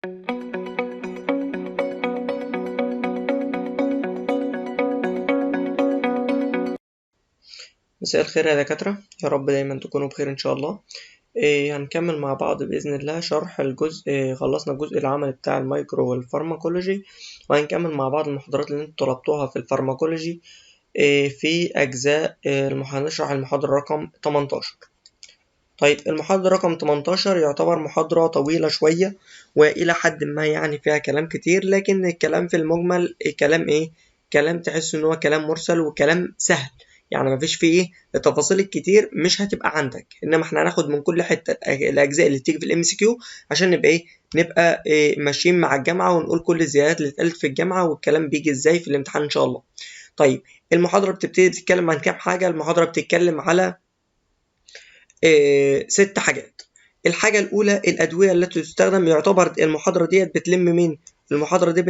مساء الخير يا دكاترة، يا رب دايما تكونوا بخير إن شاء الله. هنكمل مع بعض بإذن الله شرح الجزء. خلصنا الجزء العملي بتاع المايكرو والفارماكولوجي، وهنكمل مع بعض المحاضرات اللي انتوا طلبتوها في الفارماكولوجي في أجزاء. هنشرح المحاضرة رقم 18. طيب المحاضرة رقم 18 يعتبر محاضرة طويلة شوية، وإلى حد ما يعني فيها كلام كتير، لكن الكلام في المجمل كلام كلام تحس إن هو كلام مرسل وكلام سهل، يعني مفيش فيه التفاصيل الكتير مش هتبقى عندك، انما احنا هناخد من كل حته الاجزاء اللي بتيجي في الام سي كيو عشان نبقى ماشيين مع الجامعه، ونقول كل الزيادات اللي اتقالت في الجامعه والكلام بيجي ازاي في الامتحان ان شاء الله. طيب المحاضره بتتكلم عن كام حاجه؟ المحاضره بتتكلم على 6 حاجات. الحاجه الاولى الادويه التي تستخدم، يعتبر المحاضره ديت بتلم مين؟ المحاضره دي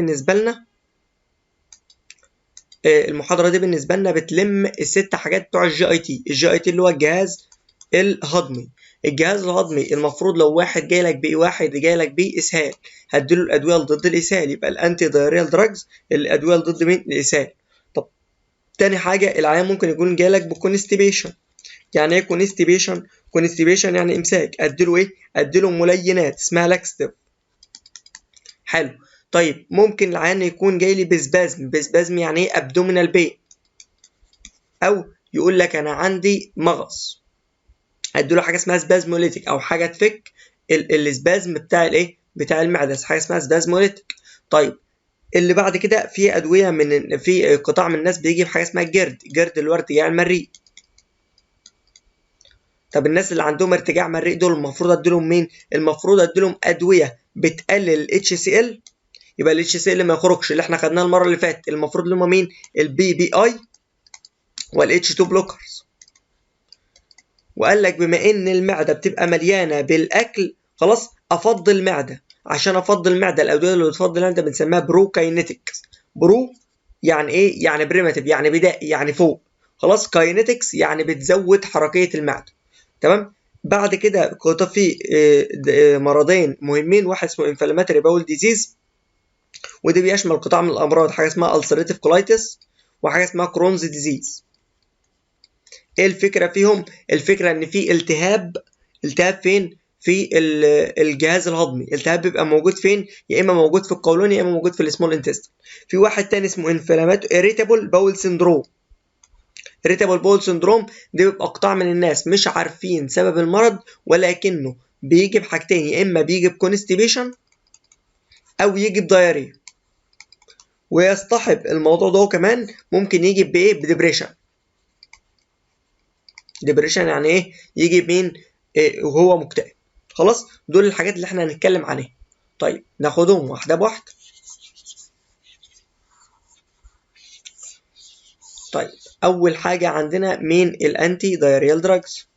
بالنسبه لنا بتلم ال6 حاجات بتوع الجي اي تي. الجي اي تي اللي هو الجهاز الهضمي. الجهاز الهضمي المفروض لو واحد جاي لك بيه، واحد جاي لك بيه اسهال، هديله الادويه ضد الاسهال، يبقى الانتي دايريال دراجز الادويه ضد مين؟ الاسهال. طب تاني حاجه العيان ممكن يكون جاي لك بكونستيبيشن. يعني ايه كونستيبيشن؟ كونستيبيشن يعني امساك، اديله اديله ملينات اسمها لاكستيف. حلو. طيب ممكن العيان يكون جاي لي بسبازم يعني ايه؟ ابدومينال بين، او يقول لك انا عندي مغص، هديله حاجه اسمها سبازموليتيك او حاجه تفك السبازم بتاع بتاع المعده، حاجه اسمها سبازموليتيك. طيب اللي بعد كده في ادويه في قطاع من الناس بيجي بحاجه اسمها جرد الارتجاع المريء. طب الناس اللي عندهم ارتجاع مريء دول المفروض اديلهم مين؟ المفروض اديلهم ادويه بتقلل الاتش سي ال، يبقى الاتش سي ال ما يخرجش، اللي احنا خدناه المره اللي فاتت، المفروض لهم مين؟ البي بي اي والاتش 2 بلوكرز. وقال لك بما ان المعده بتبقى مليانه بالاكل، خلاص افضل المعده. عشان افضل المعده الادويه اللي بتفضل المعده بنسميها بروكاينيتكس. برو يعني ايه؟ يعني بريماتيف، يعني بدائي، يعني فوق. خلاص كاينيتكس يعني بتزود حركيه المعده. تمام. بعد كده في مرضين مهمين، واحد اسمه انفلاماتوري باول ديزيز، وده بيشمل قطاع من الامراض، حاجه اسمها ulcerative colitis وحاجه اسمها كرونز ديزيز. ايه الفكره فيهم؟ الفكره ان في التهاب فين؟ في الجهاز الهضمي. التهاب بيبقى موجود فين؟ يا اما موجود في القولون يا اما موجود في السمول انتستين. في واحد تاني اسمه irritable bowel syndrome. irritable bowel syndrome ده بيبقى قطاع من الناس مش عارفين سبب المرض، ولكنه بيجي بحاجتين، يا اما بيجي بكونستيبيشن او يجي بدايريا، ويصطحب الموضوع ده كمان ممكن يجي بديبريشن. ديبريشن يعني ايه؟ يجي مين؟ وهو مكتئب. خلاص دول الحاجات اللي احنا هنتكلم عليها. طيب ناخدهم واحده بواحده. طيب اول حاجه عندنا مين؟ الانتي دايريال دراجز.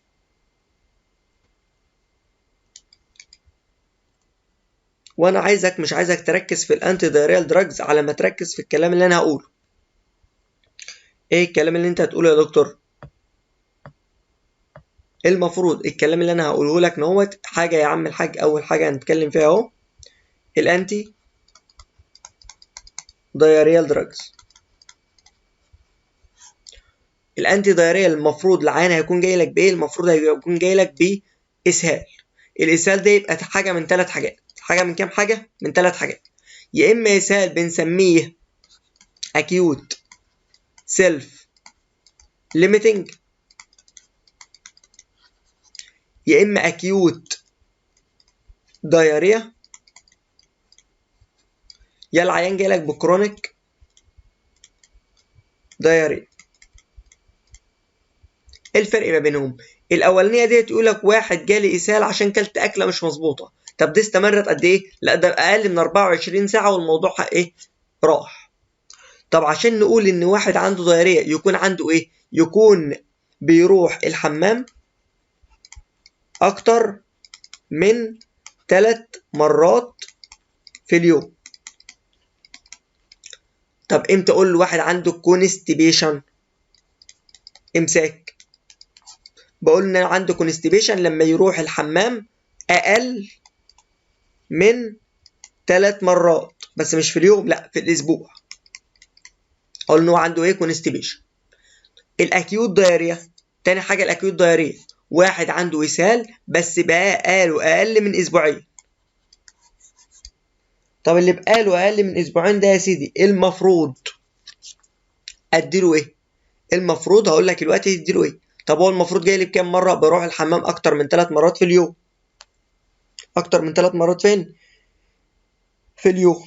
وانا مش عايزك تركز في الانتي دايريال دراجز على ما تركز في الكلام اللي انا هقوله. ايه الكلام اللي انت هتقوله يا دكتور؟ المفروض الكلام اللي انا هقوله لك نوت حاجه يا عم الحاج. اول حاجه هنتكلم فيها اهو الانتي دايريال دراجز. الانتي دايريال المفروض العيان هيكون جاي لك بايه؟ المفروض هيكون جاي لك باسهال. الاسهال ده يبقى حاجه من 3 حاجات. حاجه من كام حاجه؟ من 3 حاجات. يا اما اسهال بنسميه acute self limiting، يا اما acute diarrhea، يا العيان جاي لك بكرونيك diarrhea. ايه الفرق ما بينهم؟ الاولانيه دي تقول لك واحد جالي اسهال عشان كلت اكله مش مظبوطه. طب دي استمرت قد ايه؟ لا ده اقل من 24 ساعه والموضوع راح. طب عشان نقول ان واحد عنده ضياريه يكون عنده ايه؟ يكون بيروح الحمام اكتر من 3 مرات في اليوم. طب امتى اقول لواحد عنده كونستيبيشن؟ امساك. بقول ان عنده كونستيبيشن لما يروح الحمام اقل من 3 مرات، بس مش في اليوم، لا في الاسبوع. اقول ان هو عنده ايه؟ كونستيبيشن. الاكيوت دايريا، تاني حاجه الاكيوت دايريا، واحد عنده اسهال بس بقاله اقل من اسبوعين. طب اللي بقاله اقل من اسبوعين ده يا سيدي المفروض اديله ايه؟ المفروض هقول لك دلوقتي اديله ايه. طب هو المفروض جاي لي بكام مره؟ بروح الحمام اكتر من 3 مرات في اليوم. اكتر من 3 مرات فين؟ في اليوم.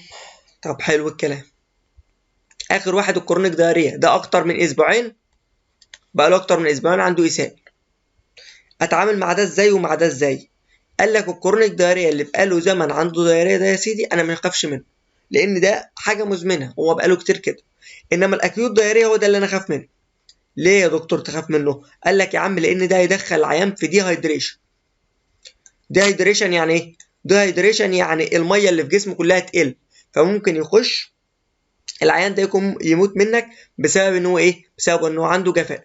طب حلو الكلام. اخر واحد الكرونيك دايريا، ده اكتر من اسبوعين، بقاله اكتر من اسبوعين عنده اسهال. اتعامل مع ده ازاي ومع ده ازاي؟ قال لك الكرونيك دايريا اللي بقاله زمن عنده دايريا ده يا سيدي انا ما اخافش منه، لان ده حاجه مزمنه هو بقاله كتير كده. انما الاكيوت دايريا هو ده اللي انا اخاف منه. ليه يا دكتور تخاف منه؟ قال لك يا عم لان ده هيدخل العيان في دي هايدريشن. دي هايدريشن يعني ايه؟ دي هايدريشن يعني الميه اللي في جسمه كلها تقل، فممكن يخش العيان ده يموت منك بسبب ان هو ايه؟ بسبب ان هو عنده جفاف.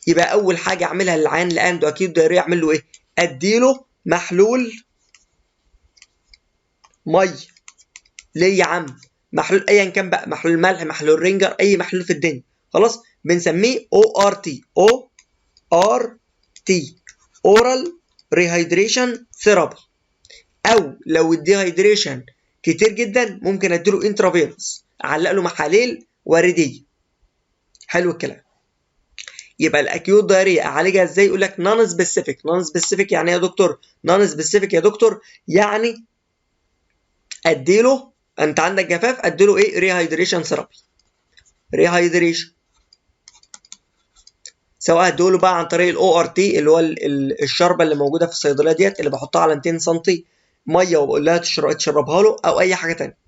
يبقى اول حاجه اعملها للعيان اللي عنده اكيد دايريه اعمل له ايه؟ اديله محلول ميه. ليه يا عم؟ محلول ايا كان بقى، محلول ملح، محلول رينجر، اي محلول في الدنيا، خلاص بنسميه او ار تي. او ار تي، اورال ريهايدريشن ثيرابي. او لو الديهايدريشن كتير جدا ممكن اديله انترافينوس، اعلق له محاليل ورديه. حلو الكلام. يبقى الاكيوت دايريا اعالجها ازاي؟ يقول لك نون سبيسيفيك. نون سبيسيفيك يعني ايه يا دكتور؟ نون سبيسيفيك يا دكتور يعني اديله، انت عندك جفاف اديله ايه؟ ريهايدريشن ثيرابي. ريهايدريشن سواء اديله بقى عن طريق الاو ار تي اللي هو الشربه اللي موجوده في الصيدليه ديت اللي بحطها على 200 سم ميه وبقول لها تشربها له، او اي حاجه ثانيه.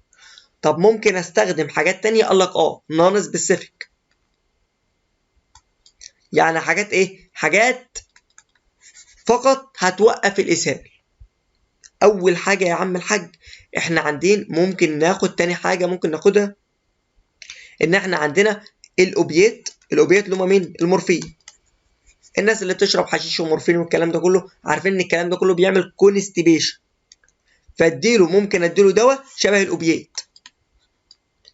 طب ممكن استخدم حاجات ثانيه؟ قال لك نون سبيسيفيك. يعني حاجات ايه؟ حاجات فقط هتوقف الاسهال. اول حاجه يا عم الحاج احنا عندنا ممكن ناخد، تاني حاجه ممكن ناخدها ان احنا عندنا الاوبيات. الاوبيات اللي هم مين؟ المورفين. الناس اللي بتشرب حشيش ومورفين والكلام ده كله عارفين ان الكلام ده كله بيعمل كونستيبيشن، فاديله ممكن اديله دواء شبه الاوبيات،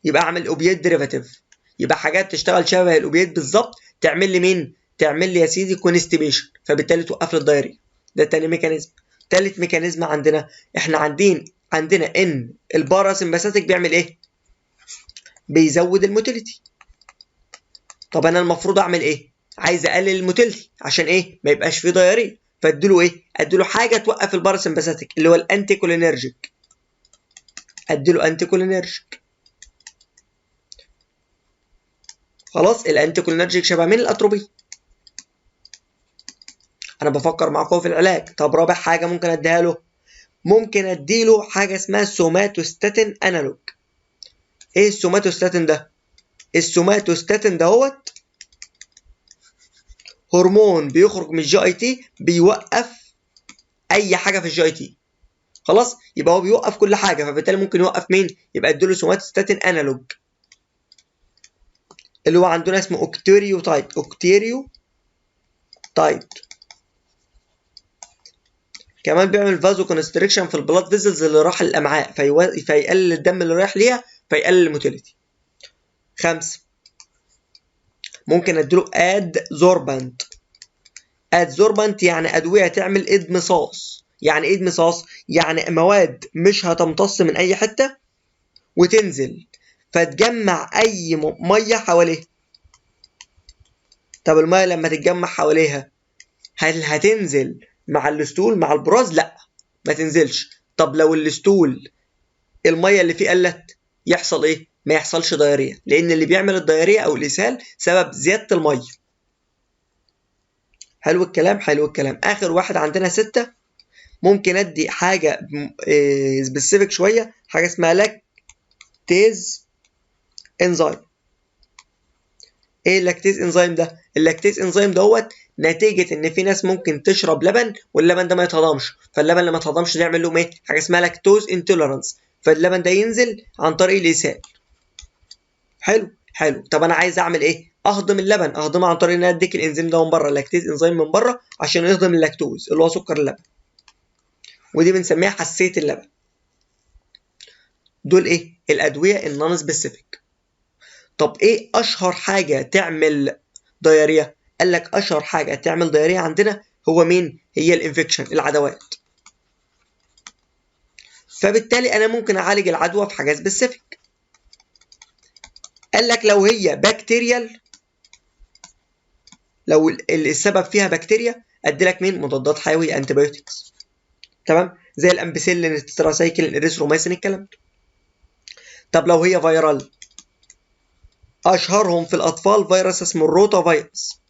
يبقى اعمل اوبيات ديريفاتيف. يبقى حاجات تشتغل شبه الاوبيات بالظبط تعمل لي مين؟ تعمل لي يا سيدي كونستيبيشن، فبالتالي توقف لي الدايريه. ده تاني ميكانيزم. تالت ميكانيزم احنا عندنا ان الباراسمباثيك بيعمل ايه؟ بيزود الموتيليتي. طب انا المفروض اعمل ايه؟ عايز اقلل الموتيليتي عشان ايه؟ ما يبقاش فيه دايريه، فاديله ايه؟ اديله حاجه توقف الباراسمباثيك اللي هو الانتي كولينرجيك. اديله انتي كولينرجيك. خلاص الانتي كولينرجيك شبه مين؟ الاتروبين. انا بفكر معاكم في العلاج. طب رابع حاجه ممكن اديها له، ممكن اديله حاجه اسمها سوماتوستاتين انالوج. ايه السوماتوستاتين ده؟ السوماتوستاتين دهوت هرمون بيخرج من الجي اي تي بيوقف اي حاجه في الجي اي تي. خلاص يبقى هو بيوقف كل حاجه، فبالتالي ممكن يوقف مين؟ يبقى اديله سوماتوستاتين انالوج اللي هو عندنا اسمه اوكتيريو تايب. اوكتيريو تايب كمان بيعمل فازو كونستريكشن في البلاد فيزلز اللي راح الامعاء، فيقلل الدم اللي رايح ليها، فيقلل الموتيليتي. 5 ممكن اديله ادزوربانت. ادزوربانت يعني ادويه تعمل ادمصاص. يعني ايه ادمصاص؟ يعني مواد مش هتمتص من اي حته وتنزل فتجمع اي ميه حواليها. طب الميه لما تتجمع حواليها هل هتنزل مع الستول مع البراز؟ لا ما تنزلش. طب لو الستول الميه اللي فيه قلت يحصل ايه؟ ما يحصلش دايريه، لان اللي بيعمل الدايريه او الاسهال سبب زياده الميه. حلو الكلام. حلو الكلام. اخر واحد عندنا 6 ممكن ادي حاجه سبيسيفيك شويه، حاجه اسمها لاكتيز انزيم. ايه اللاكتيز انزيم ده؟ اللاكتيز انزيم دوت نتيجه ان في ناس ممكن تشرب لبن واللبن ده ما يتهضمش، فاللبن اللي ما يتهضمش نعمل لهم ايه؟ حاجه اسمها لاكتوز انتوليرانس، فاللبن ده ينزل عن طريق الاسهال. حلو حلو. طب انا عايز اعمل ايه؟ اهضم اللبن، اهضمه عن طريق ان انا اديك الانزيم ده من بره، اللاكتيز انزيم من بره عشان يهضم اللاكتوز اللي هو سكر اللبن، ودي بنسميها حساسيه اللبن. دول ايه؟ الادويه النون سبيسيفيك. طب ايه اشهر حاجه تعمل دايريا؟ قال لك اشهر حاجه تعمل دايريا عندنا هو مين؟ هي الانفكشن، العدوات. فبالتالي انا ممكن اعالج العدوى في حاجه سبيسيفيك. قال لك لو هي بكتيريال، لو السبب فيها بكتيريا، ادي لك مين؟ مضادات حيويه، انتيبيوتكس. تمام؟ زي الامبيسيلين، التتراسايكلين، الاريثرومايسين، الكلام ده. طب لو هي فيرال، اشهرهم في الاطفال فيروس اسمه الروتا فيروس.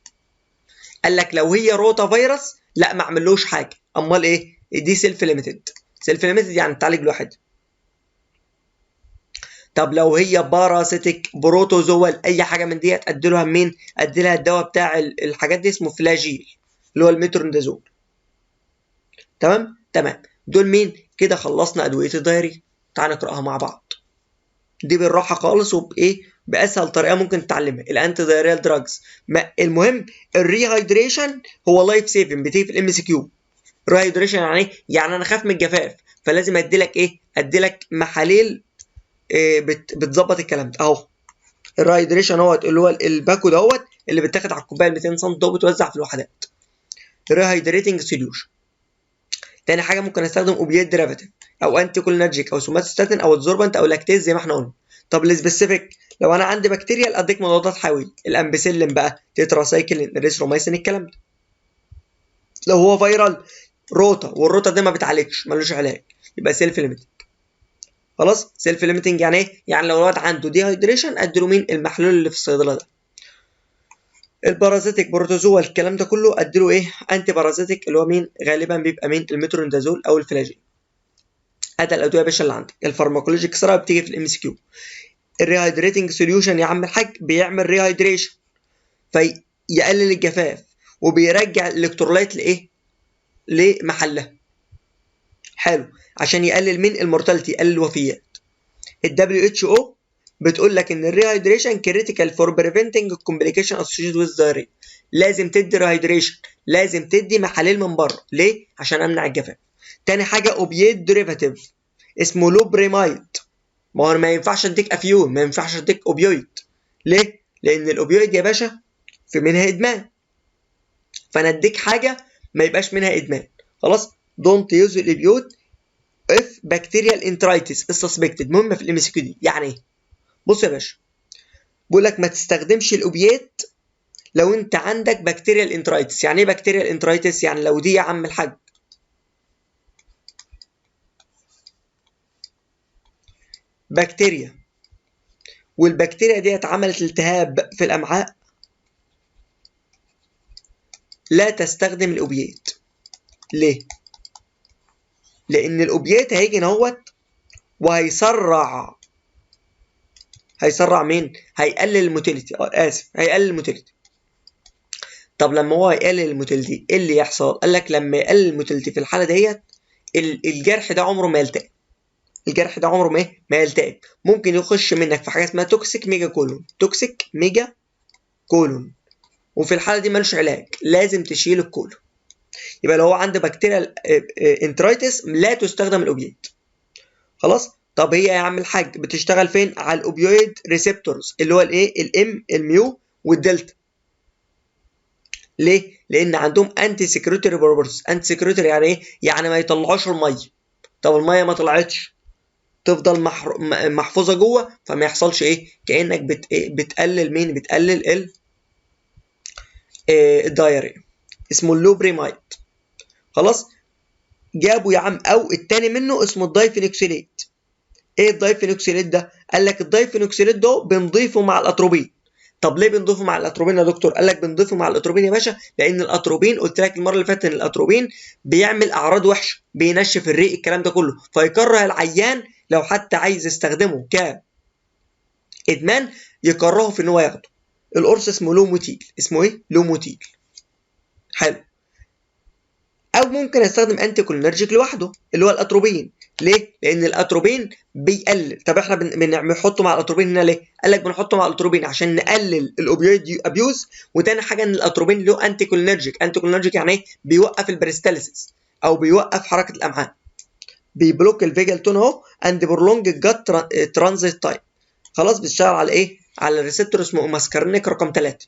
قال لك لو هي روتا فيروس لا ما اعملوش حاجه، امال ايه؟ دي سيلف ليميتد. سيلف ليميتد يعني تعالج لوحدها. طب لو هي باراسيتك، بروتوزوال، اي حاجه من ديت ادي لها مين؟ ادي لها الدواء بتاع الحاجات دي اسمه فلاجيل، اللي هو الميترونيدازول. تمام. دول مين؟ كده خلصنا ادويه الدايريه. تعال نقراها مع بعض. دي بالراحه خالص وبايه؟ باسهل طريقه ممكن تتعلمها، الانتي دايريال دراجز. المهم الريهايدريشن هو لايف سيفنج، بتيجي في الام سي كيو. ريهايدريشن يعني ايه؟ يعني انا خايف من الجفاف، فلازم ادي لك ايه؟ ادي لك محاليل بتظبط الكلام ده اهو. الريهايدريشن اهوت اللي هو الباكو دوت اللي بيتاخد على الكوبايه 200 سم ده وبتوزع في الوحدات. ريهايدريتنج سوليوشن. تاني حاجه ممكن استخدم اوبيات ديريفاتيف او انتي كولينرجيك او سوماتوستاتين او الزوربنت او لاكتيز زي ما احنا قلنا. طب السبيسيفيك، لو انا عندي بكتيريا اديك مضادات حيويه، الامبيسيلين بقى، تتراسايكلين، الريثرومايسين، الكلام ده. لو هو فيرال، روتا، والروتا ده ما بتعالجش، ملوش علاج، يبقى سيلف ليميتنج. خلاص؟ سيلف ليميتنج يعني ايه؟ يعني لو الواد عنده دي هايدريشن ادي له مين؟ المحلول اللي في الصيدله ده. البارازيتيك، بروتوزوا، الكلام ده كله ادي له ايه؟ انتي بارازيتيك، اللي هو مين؟ غالبا بيبقى مين؟ الميترونيدازول او الفلاجيل. ادي الادويه يا باشا اللي عندك. الفارماكولوجي كسرها بتيجي في الام سي كيو. الريهايدريتنج سوليوشن يا عم الحاج بيعمل ريهايدريشن فيقلل الجفاف وبيرجع الالكترولايت لايه؟ لمحلها. حلو. عشان يقلل من المورتاليتي، يقلل الوفيات. الدبليو اتش او بتقول لك ان الريهايدريشن كريتيكال فور بريفنتنج كومبليكيشن اسوشيتد ويز دايريا. لازم تدي ريهايدريشن، لازم تدي محاليل من بره. ليه؟ عشان امنع الجفاف. تاني حاجه اوبيات ديريفاتيف اسمه لوبريمايد. ما هو ما ينفعش اديك افيون، ما ينفعش اديك اوبيويد. ليه؟ لان الاوبيويد يا باشا في منها ادمان، فانا اديك حاجه ما يبقاش منها ادمان. خلاص؟ دونت يوز الاوبيويد اف بكتيريال انترايتس السسبكتد. مهمه في الام اس كيو دي. يعني ايه؟ بص يا باشا، بيقول لك ما تستخدمش الاوبيات لو انت عندك بكتيريال انترايتس. يعني ايه بكتيريال انترايتس؟ يعني لو دي يا عم الحاج بكتيريا والبكتيريا دي عملت التهاب في الامعاء، لا تستخدم الاوبيات. ليه؟ لان الاوبيات هيجي نوت وهيسرع مين؟ هيقلل الموتيليتي. اسف، هيقلل الموتيليتي. طب لما هو يقلل الموتيليتي ايه اللي يحصل؟ قال لك لما يقلل الموتيليتي في الحاله ديت الجرح ده عمره ما يلتئم. الجرح ده عمره ما يلتئم. ممكن يخش منك في حاجه اسمها توكسيك ميجا كولون. توكسيك ميجا كولون. وفي الحاله دي ملوش علاج، لازم تشيل الكولون. يبقى لو هو عنده بكتيريال انترايتس لا تستخدم الاوبيات. خلاص؟ طب هي يا عم الحاج بتشتغل فين؟ على الاوبيويد ريسبتورز اللي هو الايه؟ الام، الميو، والدلتا. ليه؟ لان عندهم انتي سكريتوري بروبرتيز. انتي سكريتوري يعني ايه؟ يعني ما يطلعوش الميه. طب الميه ما طلعتش تفضل محفوظه جوه، فما يحصلش ايه؟ كانك بتقلل مين؟ بتقلل الدايريا. اسمه اللوبريمايد. خلاص؟ جابوا يا عم، او التاني منه اسمه الدايفينوكسيليت. ايه الدايفينوكسيليت ده؟ قال لك الدايفينوكسيليت ده بنضيفه مع الاتروبين. طب ليه بنضيفه مع الاتروبين يا دكتور؟ قال لك بنضيفه مع الاتروبين يا باشا لان الاتروبين، قلت لك المره اللي فاتت ان الاتروبين بيعمل اعراض وحشه، بينشف الريق، الكلام ده كله، فيكره العيان لو حتى عايز يستخدمه كادمان يكرهه في ان هو ياخده. القرص اسمه لوموتيل. اسمه ايه؟ لوموتيل. حلو. او ممكن استخدم انتي كولينرجيك لوحده اللي هو الاتروبين. ليه؟ لان الاتروبين بيقلل. طب احنا بنحطه مع الاتروبين هنا ليه؟ قال لك بنحطه مع الاتروبين عشان نقلل الاوبيويد ابيوز. وتاني حاجه ان الاتروبين له انتي كولينرجيك. انتي كولينرجيك يعني ايه؟ بيوقف البريستاليسيس او بيوقف حركه الامعاء. بيبلوك الفيجال تون اهو اند برولونج الجات ترانزيت تايم. خلاص بيشتغل على ايه؟ على الريسبتور اسمه ماسكارينيك رقم 3.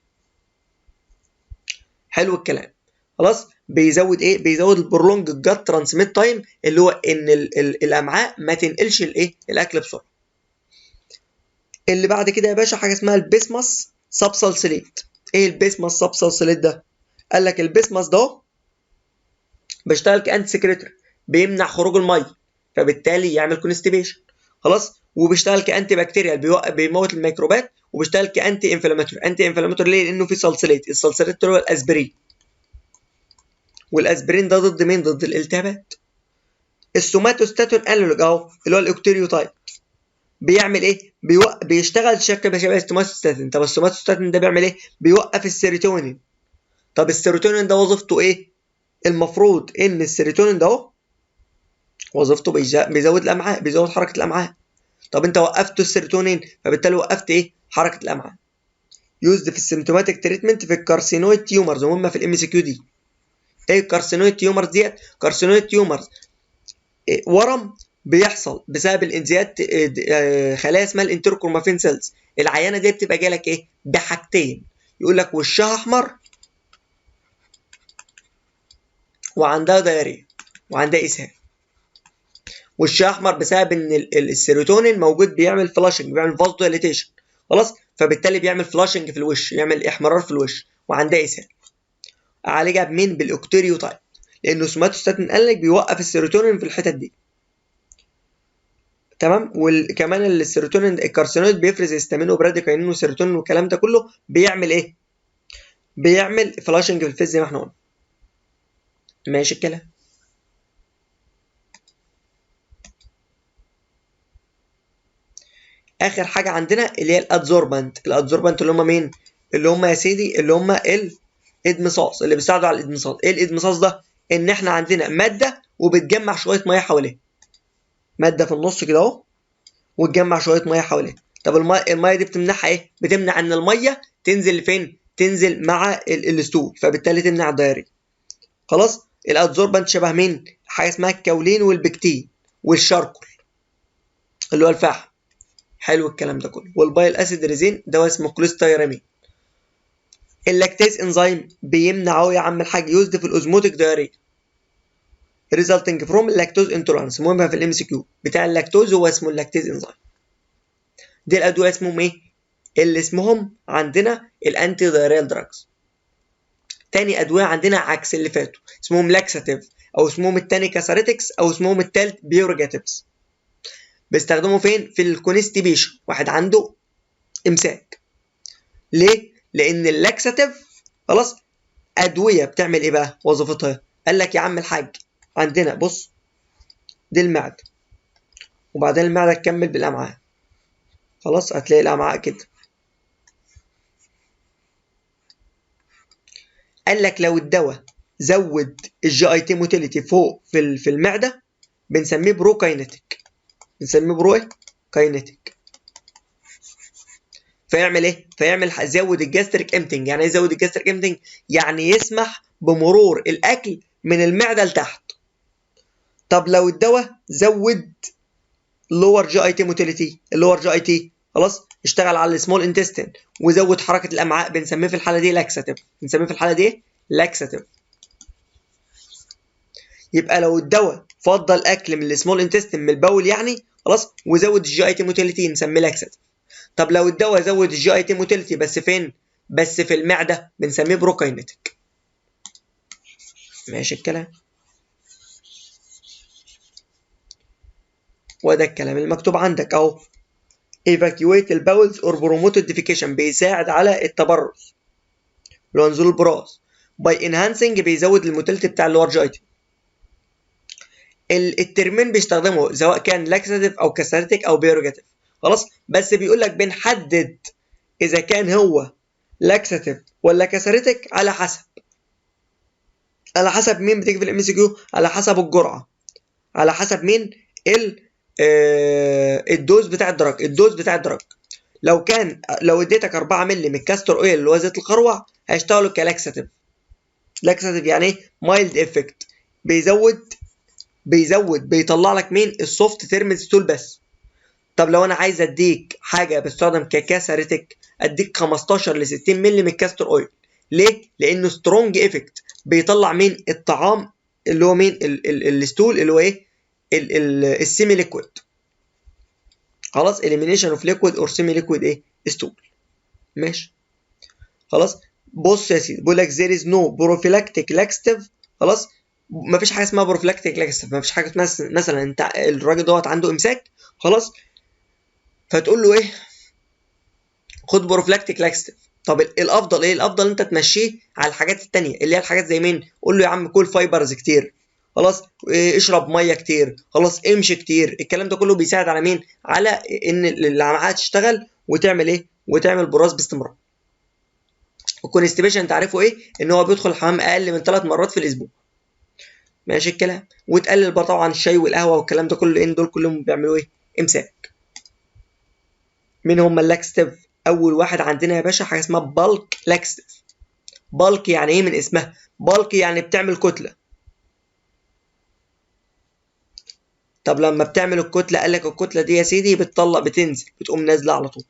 حلو الكلام. خلاص بيزود ايه؟ بيزود البرولونج الجات ترانسميت تايم، اللي هو ان الامعاء ما تنقلش الايه؟ الاكل بسرعه. اللي بعد كده يا باشا حاجه اسمها البيسماس سبسالسيليت. ايه البيسماس سبسالسيليت ده؟ قال لك البيسماس ده بيشتغل كانتي سكريتوري، بيمنع خروج الميه، فبالتالي يعمل كونستيبيشن. خلاص، وبيشتغل كانتي بكتيريال، بيموت الميكروبات، وبيشتغل كانتي انفلاماتوري. انتي انفلاماتوري ليه؟ لانه في صلصليت. الصلصليت هو الاسبرين، والاسبرين ده ضد مين؟ ضد الالتهابات. السوماتوستاتين انالوج اهو اللي هو الاوكتيريوتايب بيعمل ايه؟ بيشتغل شكل شبه السوماتوستاتين. طب السوماتوستاتين ده بيعمل ايه؟ بيوقف السيروتونين. طب السيروتونين ده وظيفته ايه؟ المفروض ان السيروتونين ده اهو وظيفته بيزود الامعاء، بيزود حركه الامعاء. طب انت وقفت السيروتونين، فبالتالي وقفت ايه؟ حركه الامعاء. يوزد في السيمتوماتيك تريتمنت في الكارسينويد تيومرز، وهم في الام سي كيو دي. ايه الكارسينويد تيومرز ديت؟ كارسينويد تيومرز ورم بيحصل بسبب الانزياد خلايا اسمها الانتركرومافين سيلز. العيانه دي بتبقى جايه لك ايه؟ بحاجتين، يقول لك وشها احمر وعندها دايريه وعندها اسهال. وشها احمر بسبب ان السيروتونين موجود بيعمل فلاشنج، بيعمل فازو دايليتيشن. خلاص، فبالتالي بيعمل فلاشنج في الوش، يعمل احمرار في الوش، وعندها اسهال. اعالجها بمين؟ بالاوكتيريوتايب، لانه سوماتوستاتين قال لك بيوقف السيروتونين في الحتت دي. تمام. وكمان السيروتونين الكارسينويد بيفرز هيستامين وبراديكاينين وسيروتونين والكلام ده كله، بيعمل ايه؟ بيعمل فلاشنج في الفيز زي ما احنا قلنا. ماشي الكلام. اخر حاجه عندنا اللي هي الادزوربانت. الادزوربانت اللي هم مين؟ اللي هم يا سيدي اللي هم الادمصاص، اللي بيساعدوا على الادمصاص. ايه الادمصاص ده؟ ان احنا عندنا ماده وبتجمع شويه ميه حواليها، ماده في النص كده اهو وتجمع شويه ميه حواليها. طب الميه دي بتمنعها ايه؟ بتمنع ان الميه تنزل فين؟ تنزل مع الستول، فبالتالي تمنع الدايريه. خلاص. الادزوربانت شبه مين؟ حاجه اسمها الكاولين والبكتين والشاركول اللي هو الفحم. حلو الكلام ده كله. والبايل اسيد ريزين ده اسمه كوليستيرامين. اللاكتيز انزيم بيمنع اهو يا عم الحاج، يوزد في الاوزموتيك دايريا resulting from lactose intolerance. مهمه في الام سي كيو بتاع اللاكتوز، هو اسمه اللاكتيز انزيم. دي الادويه اسمهم ايه؟ اللي اسمهم عندنا الانتي دايريال دراجز. تاني ادويه عندنا عكس اللي فاتوا، اسمهم لاكساتيف، او اسمهم التاني كاساريتكس، او اسمهم التالت بيوروجاتيفز. بيستخدموا فين؟ في الكونستيبيشن، واحد عنده امساك. ليه؟ لان اللاكساتيف خلاص ادويه بتعمل ايه بقى؟ وظيفتها قال لك يا عم الحاج عندنا بص، دي المعده، وبعدين المعده تكمل بالامعاء. خلاص هتلاقي الامعاء كده. قال لك لو الدواء زود الجي اي تي موتيليتي فوق في المعده بنسميه بروكاينيتيك، بنسميه بروكاينيتيك. فيعمل ايه؟ فيعمل زود الجاستريك امتنج. يعني ايه يزود الجاستريك امتنج؟ يعني يسمح بمرور الاكل من المعده لتحت. طب لو الدواء زود لور جي اي تي موتيليتي، اللور جي اي تي خلاص اشتغل على السمول انتستين وزود حركه الامعاء، بنسميه في الحاله دي لاكساتيف. بنسميه في الحاله دي لاكساتيف. يبقى لو الدواء فضل اكل من السمول انتستين من البول يعني خلاص، وزود الجي اي تي موتيليتي نسميه لاكساتيف. طب لو الدواء زود الجي اي تي موتيليتي بس فين؟ بس في المعده، بنسميه بروكاينيتيك. ماشي الكلام. وده الكلام المكتوب عندك اهو. evacuate الباولز or promote defecation، بيساعد على التبرز اللي هو نزول البراز. by enhancing بيزود الموتيليتي بتاع اللور جي اي تي. الترمين بيستخدموا سواء كان لاكساتيف او كاساريتيك او بيروجاتيف. خلاص، بس بيقول لك بنحدد اذا كان هو لاكساتيف ولا كاساريتيك على حسب. على حسب مين بتيجي في الام سي كيو؟ على حسب الجرعه، على حسب مين الدوز بتاع الدرج. الدوز بتاع الدرج لو اديتك 4 مللي من الكاستر اويل اللي هو زيت الخروع هيشتغلوا كلاكساتيف. لاكساتيف يعني ايه؟ مايلد افكت، بيزود بيطلع لك مين السوفت ثيرمال ستول بس. طب لو انا عايز اديك حاجه بستخدم ككاساريتك اديك 15 ل 60 مللي من الكاستر اويل. ليه؟ لانه سترونج افكت بيطلع مين الطعام اللي هو مين الستول اللي هو ايه السيمي ليكويد. خلاص elimination of liquid or semi liquid ايه stool. ماشي خلاص. بص يا سيدي بيقول لك there is no prophylactic laxative. خلاص مفيش حاجه اسمها prophylactic laxative، مفيش حاجه مثلا انت الراجل دوت عنده امساك خلاص فتقول له ايه خد بروفلاكتيك لاكستيف. طب الافضل ايه؟ الافضل انت تمشيه على الحاجات التانية اللي هي الحاجات زي مين؟ قول له يا عم كل فايبرز كتير خلاص، اشرب ميه كتير خلاص، امشي كتير. الكلام ده كله بيساعد على مين؟ على ان الامعاء تشتغل وتعمل ايه؟ وتعمل براز باستمرار. الكونستيبيشن تعرفه ايه؟ ان هو بيدخل الحمام اقل من 3 مرات في الاسبوع. ماشي الكلام. وتقلل بقى طبعا الشاي والقهوه والكلام ده كله، لان دول كلهم بيعملوا ايه؟ امساك. مين هم اللاكستيف؟ اول واحد عندنا يا باشا حاجه اسمها بالك لاكستيف. بالك يعني ايه من اسمها؟ بالك يعني بتعمل كتله. طب لما بتعمل الكتله قال لك الكتله دي يا سيدي بتنزل بتقوم نازله على طول.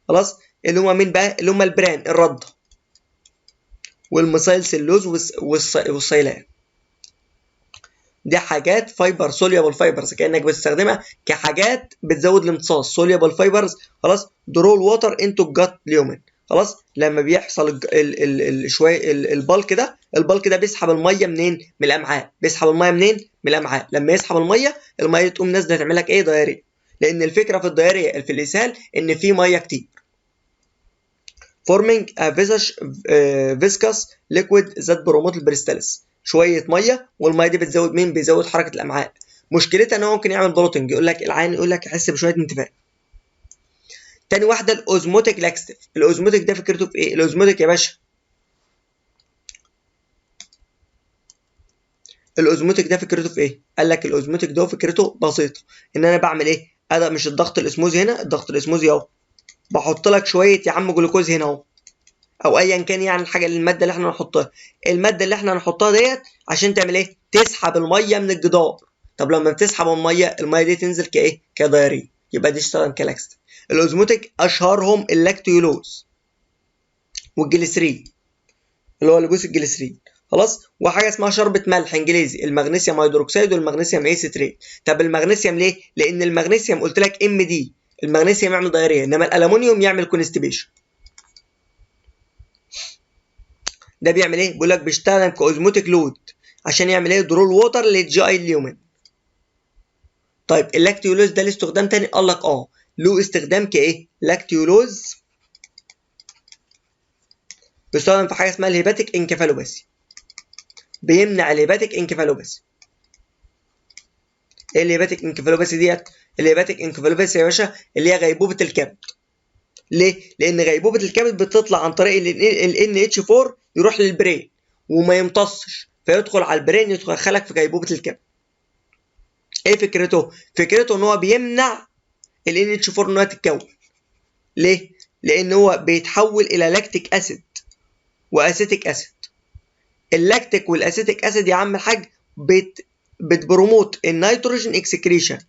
خلاص اللي هم مين بقى؟ اللي هم البران الرده والميثايل سيلوز والصيلان. دي حاجات فايبر سوليبل فايبرز، كانك بتستخدمها كحاجات بتزود الامتصاص. سوليبل فايبرز خلاص درول ووتر انتو الجت اليومن. خلاص لما بيحصل شويه البلك ده بيسحب الميه منين؟ من الامعاء. بيسحب الميه منين؟ من الامعاء. لما يسحب الميه تقوم نازله تعمل لك ايه؟ دايريه. لان الفكره في الدايريه في الاسهال ان في ميه كتير. forming a viscous liquid that promote البريستالس. شويه ميه والميه دي بتزود مين؟ بيزود حركه الامعاء. مشكلتها ان هو ممكن يعمل بلوتنج، يقول لك العين يقول لك يحس بشويه انتفاخ. تاني واحده الاوزموتيك لاكستيف. الاوزموتيك ده فكرته في ايه؟ الاوزموتيك يا باشا الاوزموتيك ده فكرته في ايه؟ قال لك الاوزموتيك ده فكرته بسيطه، ان انا بعمل ايه؟ انا مش الضغط الاسموزي هنا، الضغط الاسموزي اهو، بحط لك شويه يا عم جلوكوز هنا اهو، او ايا كان يعني الحاجه الماده اللي احنا هنحطها. الماده اللي احنا هنحطها ديت عشان تعمل ايه؟ تسحب الميه من الجدار. طب لما بتسحب الميه دي تنزل كايه؟ كدايريه. يبقى دي اشتغل كلاكستيف. الاوزموتيك اشهرهم اللاكتيولوز والجليسرين اللي هو لبوس الجليسرين. خلاص. وحاجه اسمها شربة ملح انجليزي، المغنيسيوم هيدروكسيد والمغنيسيوم ايه ستريت. طب المغنيسيوم ليه؟ لان المغنيسيوم قلت لك ام دي، المغنيسيوم يعمل دايريه، انما الالومنيوم يعمل كونستيبيشن. ده بيعمل ايه؟ بيقول لك بيشتغل كاوزموتيك لود عشان يعمل ايه؟ درول ووتر للجي اي اليومن. طيب اللاكتيولوز ده له استخدام تاني؟ قال لك له استخدام كايه؟ لاكتيولوز بيستخدم في حاجه اسمها الهيباتيك انكفالوباثي، بيمنع الهيباتيك انكفالوباثي. ايه الهيباتيك انكفالوباثي ديت؟ الهيباتيك انكفالوباثي يا باشا اللي هي غيبوبه الكبد. ليه؟ لان غيبوبه الكبد بتطلع عن طريق ال NH4 يروح للبرين وما يمتصش، فيدخل على البرين يدخلك في غيبوبه الكبد. ايه فكرته؟ فكرته ان هو بيمنع ال NH4 انها تتكون. ليه؟ لان هو بيتحول الى لاكتيك اسيد واسيتيك اسيد. اللاكتيك والاسيتيك اسيد يا عم الحاج بتبروموت النيتروجين اكسكريشن.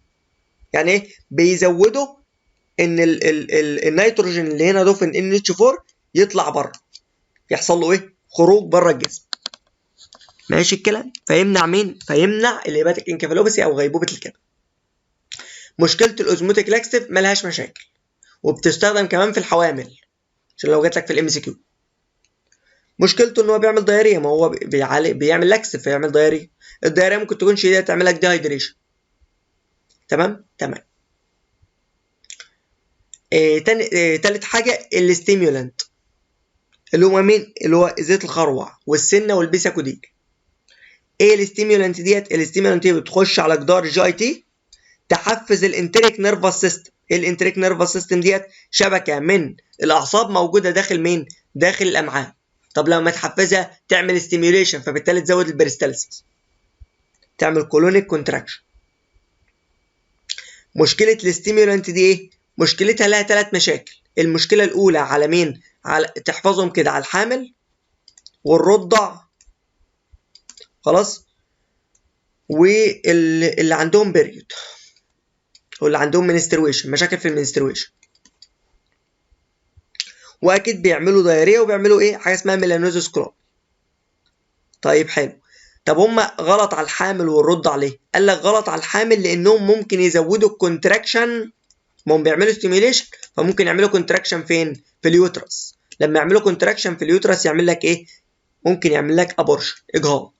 يعني ايه؟ بيزودوا ان النيتروجين اللي هنا ده في ال NH4 يطلع بره، يحصل له ايه؟ خروج بره الجسم. ماشي الكلام؟ فيمنع مين؟ فيمنع الهيباتيك انكفالوباثي او غيبوبه الكبد. مشكله الاوزموتيك لاكستيف ملهاش مشاكل، وبتستخدم كمان في الحوامل عشان لو جات لك في الام سي كيو. مشكلته ان هو بيعمل دايريه، ما هو بيعمل لاكستيف فيعمل دايريه. الدايريه ممكن تكون شديده تعمل لك ديهايدريشن. تمام. تالت حاجه الاستيمولانت اللي هو مين؟ اللي هو زيت الخروع والسنه والبيساكودين. ايه الاستيمولانت ديت؟ الاستيمولانت دي بتخش على جدار جي اي تي تحفز الانتريك نيرفس سيستم. ايه الانتريك نيرفس سيستم ديت؟ شبكه من الاعصاب موجوده داخل مين؟ داخل الامعاء. طب لما تحفزها تعمل ستيميوليشن، فبالتالي تزود البريستالسيس، تعمل كولونيك كونتراكشن. مشكله الاستيمولانت دي ايه؟ مشكلتها لها 3 مشاكل. المشكله الاولى على مين؟ على تحفظهم كده، على الحامل والرضع. خلاص. واللي عندهم بيريود واللي عندهم منسترويشن، مشاكل في المنسترويشن، واكيد بيعملوا دايريه وبيعملوا ايه حاجه اسمها ميلانوزوس كلوب. طيب حلو. طب هم غلط على الحامل والرد عليه. قال لك غلط على الحامل لانهم ممكن يزودوا الكونتراكشن، ما هم بيعملوا ستيميوليشن فممكن يعملوا كونتراكشن فين؟ في اليوترس. لما يعملوا كونتراكشن في اليوترس يعمل لك ايه؟ ممكن يعمل لك ابورشن، اجهاض.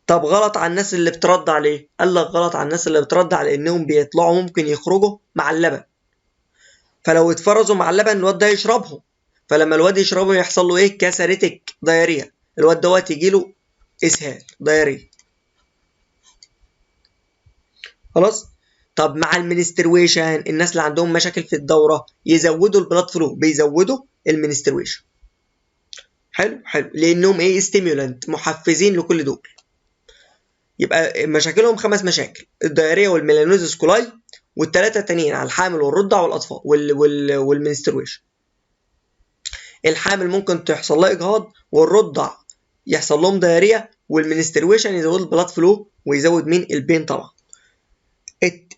طب غلط على الناس اللي بترد عليه. قال لك غلط على الناس اللي بترد على انهم بيطلعوا ممكن يخرجوا مع اللبن، فلو اتفرزوا مع اللبن الواد ده يشربهم، فلما الواد يشربهم يحصل له ايه؟ كاساريتك دايريا، الواد دوت يجي له اسهال دايريا. خلاص. طب مع المنسترويشن الناس اللي عندهم مشاكل في الدوره يزودوا البلاد فلو، بيزودوا المنسترويشن. حلو حلو، لانهم ايه؟ ستيمولانت، محفزين لكل دول. يبقى مشاكلهم 5 مشاكل: الدايريا والميلانوزيس كولاي، والثلاثه التانيين على الحامل والرضع والاطفال والمنسترويشن. الحامل ممكن تحصل لها اجهاض، والرضع يحصل لهم دايريا، والمنسترويشن يزود البلاد فلو ويزود مين؟ البين طبعا.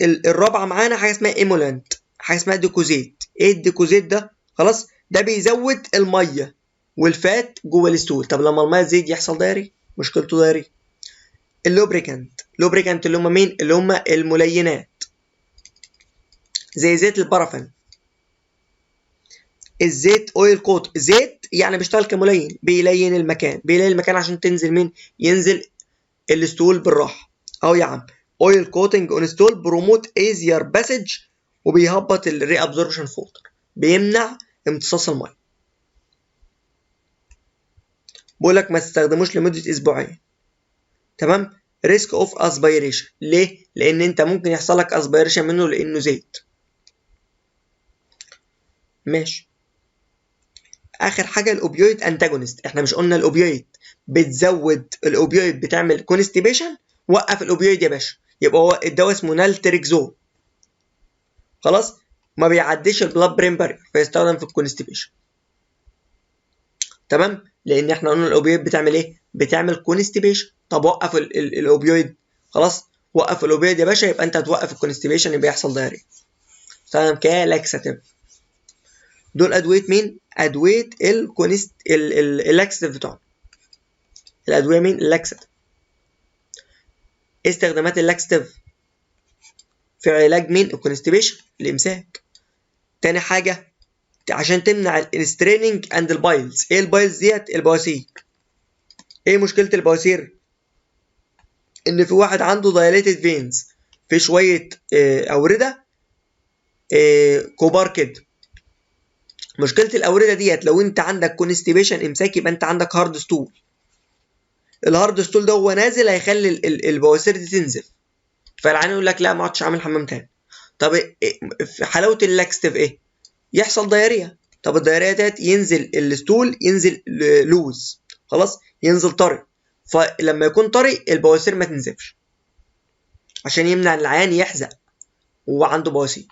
الرابعه معانا حاجه اسمها ايمولانت، حاجه اسمها ديكوزيت. ايه الديكوزيت ده؟ خلاص، ده بيزود الميه والفات جوه الستول. طب لما الميه تزيد يحصل دايري، مشكلته دايري. اللوبريكانت، لوبريكانت اللي هم مين؟ اللي هم الملينات، زي زيت البارافين. الزيت اويل كوت، زيت يعني بيشتغل كملين، بيلين المكان، بيلين المكان عشان تنزل مين؟ ينزل الستول بالراحه. اهو يا عم، اويل كوتنج اون ستول بروموت ايزير باسج، وبيهبط الري ابزوربشن فولتر، بيمنع امتصاص الميه. بقول لك ما تستخدموش لمده اسبوعين. تمام. ريسك اوف اسبيريشن، ليه؟ لان انت ممكن يحصل لك اسبيريشن منه لانه زيت. ماشي. اخر حاجه الاوبيويد انتاجونست. احنا مش قلنا الاوبيويد بتزود؟ الاوبيويد بتعمل كونستيبيشن، وقف الاوبيويد يا باشا. يبقى هو الدواء اسمه نالتريكزون. خلاص، ما بيعديش البلاد برين بارير فيستخدم في الكونستيبيشن. تمام، لان احنا قلنا الاوبيويد بتعمل ايه؟ بتعمل كونستيبيشن. طب وقف الاوبيويد. خلاص، وقف الاوبيويد يا باشا، يبقى انت هتوقف الكونستيبيشن، يبقى يحصل دايريا. استخدم كلاكساتيف. دول ادويه مين؟ ادويه اللاكساتيف بتوعنا. الادويه مين؟ اللاكساتيف. استخدامات اللاكساتيف في علاج مين؟ الكونستيبيشن، الامساك. تاني حاجه عشان تمنع الستريننج اند البايلز. ايه البايلز ديت؟ البواسير. ايه مشكله البواسير؟ ان في واحد عنده دايليتد فينز، في شويه اورده كبار كده. مشكله الاورده ديت لو انت عندك كونستيبيشن امساك يبقى انت عندك هارد ستول. الهارد ستول ده هو نازل هيخلي البواسير دي تنزف، فالعيان يقول لك لا ما عادش عامل حمام تاني. طب في حلاوه اللاكستيف ايه؟ يحصل دايريا. طب الدايريا ديت ينزل الستول، ينزل لوز، خلاص، ينزل طري. فلما يكون طري البواسير ما تنزفش، عشان يمنع العيان يحزق وهو عنده بواسير.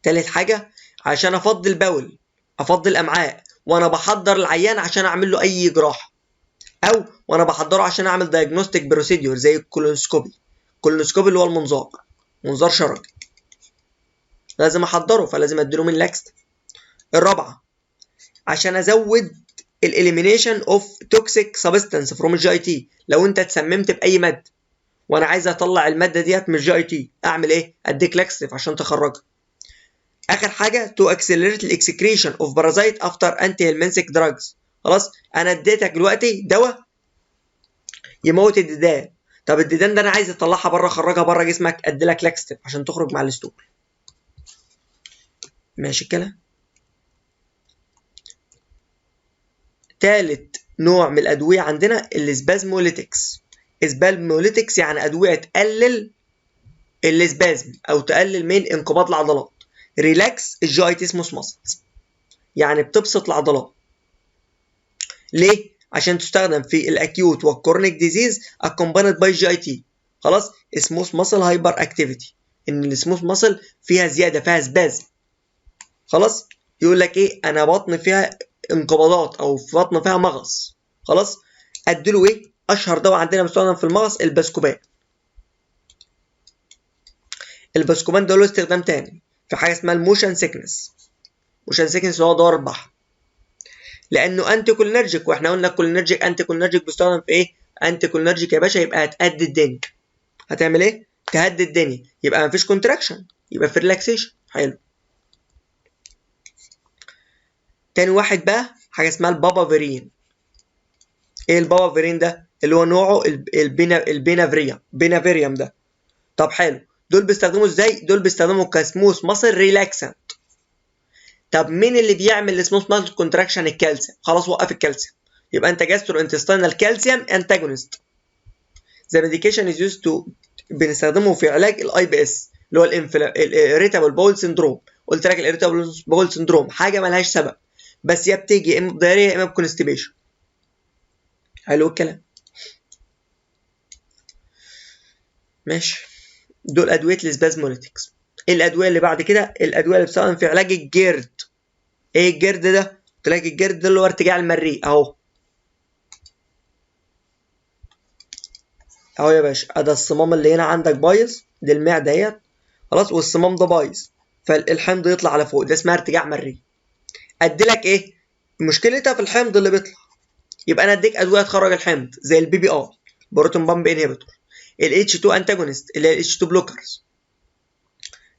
تالت حاجه عشان افضي البول، افضي الامعاء وانا بحضر العيان عشان اعمل له اي جراحه، او وانا بحضره عشان اعمل دايجنوستيك بروسيديور زي الكولونسكوبي. الكولونسكوبي اللي هو المنظار، منظار شرجي، لازم احضره، فلازم اديله من لاكست. الرابعه عشان ازود الاليمينيشن اوف توكسيك سبستانس فروم الجي اي تي. لو انت اتسممت باي ماده وانا عايز اطلع الماده ديت من الجي اي تي، اعمل ايه؟ اديك لاكستيف عشان تخرجها. اخر حاجه تو اكسلريت الاكسكريشن اوف بارازايت افتر انتي هيلمنسك دراجز. خلاص، انا اديتك دلوقتي دواء يموت الديدان. طب الديدان ده انا عايز اطلعها بره، اخرجها بره جسمك، ادي لك لاكستيف عشان تخرج مع الستول. ماشي الكلام. تالت نوع من الادويه عندنا السبازموليتكس. سبازموليتكس يعني ادويه تقلل السبازم او تقلل من انقباض العضلات. ريلاكس الجي اي تي سموث ماسلز، يعني بتبسط العضلات. ليه؟ عشان تستخدم في الاكيوت والكورنيك ديزيز اكومبانيد باي جي اي تي. خلاص، سموث ماسل هايبر اكتيفيتي، ان السموث ماسل فيها زياده، فيها سبازم. خلاص، يقول لك ايه؟ انا بطن فيها انقباضات او في بطن فيها مغص. خلاص، اديله ايه؟ اشهر دواء عندنا بيستخدم في المغص الباسكوبان. الباسكوبان ده له استخدام تاني في حاجه اسمها الموشن سيكنس. موشن سيكنس اللي هو دوار البحر، لانه انتي كولينرجيك، واحنا قلنا الكولينرجيك انتي كولينرجيك بيستخدم في ايه؟ انتي كولينرجيك يا باشا يبقى هتهدي الدنيا. هتعمل ايه؟ تهدي الدنيا، يبقى مفيش كونتراكشن، يبقى في ريلاكسيشن. حلو. تاني واحد بقى حاجه اسمها البابافيرين. ايه البابافيرين ده؟ اللي هو نوعه البينافيريوم ده. طب حلو، دول بيستخدموا ازاي؟ دول بيستخدموا كسموث ماسل ريلاكسنت. طب مين اللي بيعمل السموث ماسل كونتراكشن؟ الكالسيوم. خلاص وقف الكالسيوم، يبقى انت جاسترو انتستينال كالسيوم انتاجونست. ذا ميديكيشن از يوزد تو، بنستخدمه في علاج الاي بي اس اللي هو الاريتابل بول سندروم. قلت لك الاريتابل بول سندروم حاجه ملهاش سبب، بس يا بتيجي يا اما بضياريه يا اما بكونستيبيشن. حلو الكلام. ماشي، دول ادويه السبازموليتكس. الادويه اللي بعد كده الادويه اللي بتستخدم في علاج الجرد. ايه الجرد ده؟ قلت لك الجرد ده اللي هو ارتجاع المريء اهو. اهو يا باشا، ادي الصمام اللي هنا عندك بايظ، دي المعده اهيت خلاص، والصمام ده بايظ، فالحمض يطلع على فوق، ده اسمها ارتجاع مريء. ادي لك ايه؟ مشكلتها في الحمض اللي بيطلع، يبقى انا اديك ادويه تخرج الحمض زي البي بي اي، بروتون بامب انهبيتور، الاتش 2 انتاجونست اللي هي الاتش 2 بلوكرز.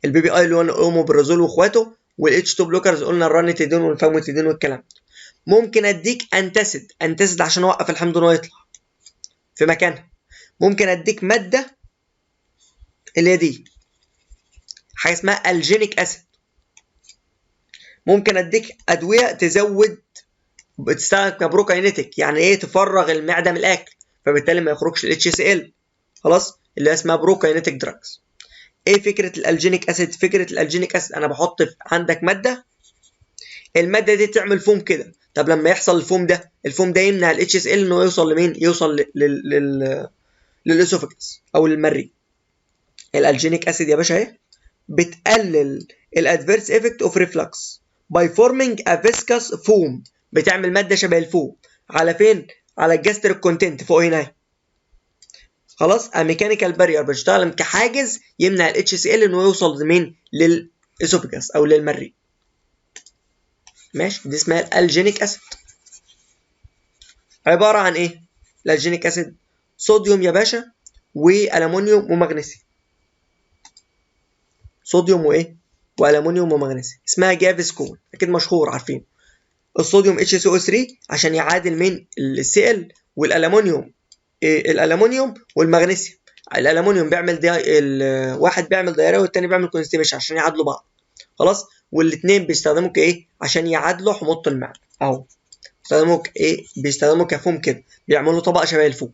البي بي اي اللي هو الاوموبرازول واخواته، والاتش 2 بلوكرز قلنا الرانيتيدين والفاموتيدين والكلام. ممكن اديك انتاسيد عشان اوقف الحمض ان هو يطلع في مكانها. ممكن اديك ماده اللي هي دي حاجه اسمها الجينيك اسيد. ممكن اديك ادويه تزود، بتستخدم كبروكاينيتيك، يعني ايه؟ تفرغ المعده من الاكل، فبالتالي ما يخرجش الاتش سي ال. خلاص، اللي اسمها بروكاينيتيك دراجز. ايه فكره الالجينيك اسيد؟ فكره الالجينيك اسيد انا بحط عندك ماده، الماده دي تعمل فوم كده. طب لما يحصل الفوم ده، الفوم ده يمنع الاتش اس ال انه يوصل لمين؟ يوصل للاسوفاجس او للمريء. الالجينيك اسيد يا باشا اهي بتقلل الادفيرس افكت اوف ريفلكس باي فورمينج ا فيسكس فوم. بتعمل ماده شبه الفوم على فين؟ على الجاستريك كونتنت فوق هنا. خلاص، ميكانيكال بارير بتشتغل كحاجز يمنع الاتش سي ال انه يوصل لمين؟ للاسوفاجس او للمريء. ماشي، دي اسمها الالجينيك اسيد. عباره عن ايه الالجينيك اسيد؟ صوديوم يا باشا والومنيوم ومغنيسيوم. صوديوم وايه؟ والومنيوم ومغنيسيوم. اسمها جافسكون، اكيد مشهور عارفين. الصوديوم HCO3 عشان يعادل من الCl، والالومنيوم الالومنيوم والمغنيسيوم. الالومنيوم بيعمل واحد بيعمل دايريه والتاني بيعمل كونستيبيشن عشان يعادلوا بعض. خلاص، والاثنين بيستخدموا كايه؟ عشان يعادلوا حموضه المعده اهو. بيستخدموا ايه؟ بيستخدموا كفوم كده، بيعملوا طبقه شبه الفوم.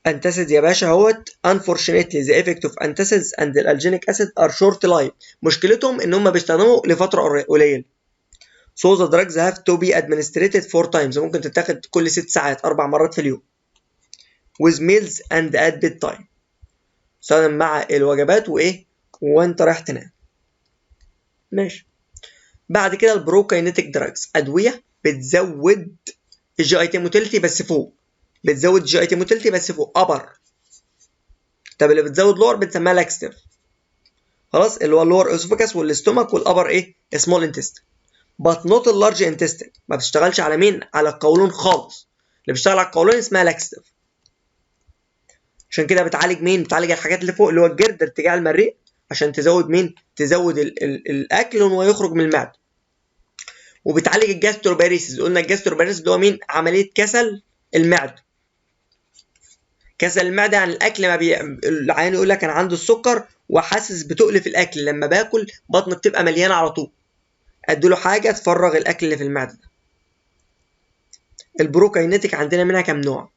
antacid يا باشا اهوت. unfortunately the effect of antacids and the alginic acid are short life. مشكلتهم ان هم بيستخدموا لفتره قليله. so the drugs have to be administered 4 times. ممكن تتاخد كل 6 ساعات 4 مرات في اليوم. with meals and at bedtime. استخدم مع الوجبات وايه؟ وانت رايح تنام. ماشي. بعد كده البروكاينيتيك دراجز، ادويه بتزود الجي اي تي موتيلتي بس فوق. بتزود الجي اي تي موتيلتي بس فوق ابر. طب اللي بتزود لور بنسميها لاكستيف. خلاص، اللي هو اللور اسوفاجس والاستومك والابر ايه؟ سمول انتستين. but not اللارج انتستين. ما بتشتغلش على مين؟ على القولون خالص. اللي بيشتغل على القولون اسمها لاكستيف. عشان كده بتعالج مين؟ بتعالج الحاجات اللي فوق اللي هو الجرد، ارتجاع المريء، عشان تزود مين؟ تزود الاكل وهو يخرج من المعده. وبتعالج الجاستروباريسيس. قلنا الجاستروباريسيس اللي هو مين؟ عمليه كسل المعده. كسل المعده عن الاكل. ما العيان يقول لك انا عنده السكر وحاسس بتقل في الاكل، لما باكل بطني بتبقى مليانه على طول. اديله حاجه تفرغ الاكل اللي في المعده ده. البروكاينيتيك عندنا منها كام نوع؟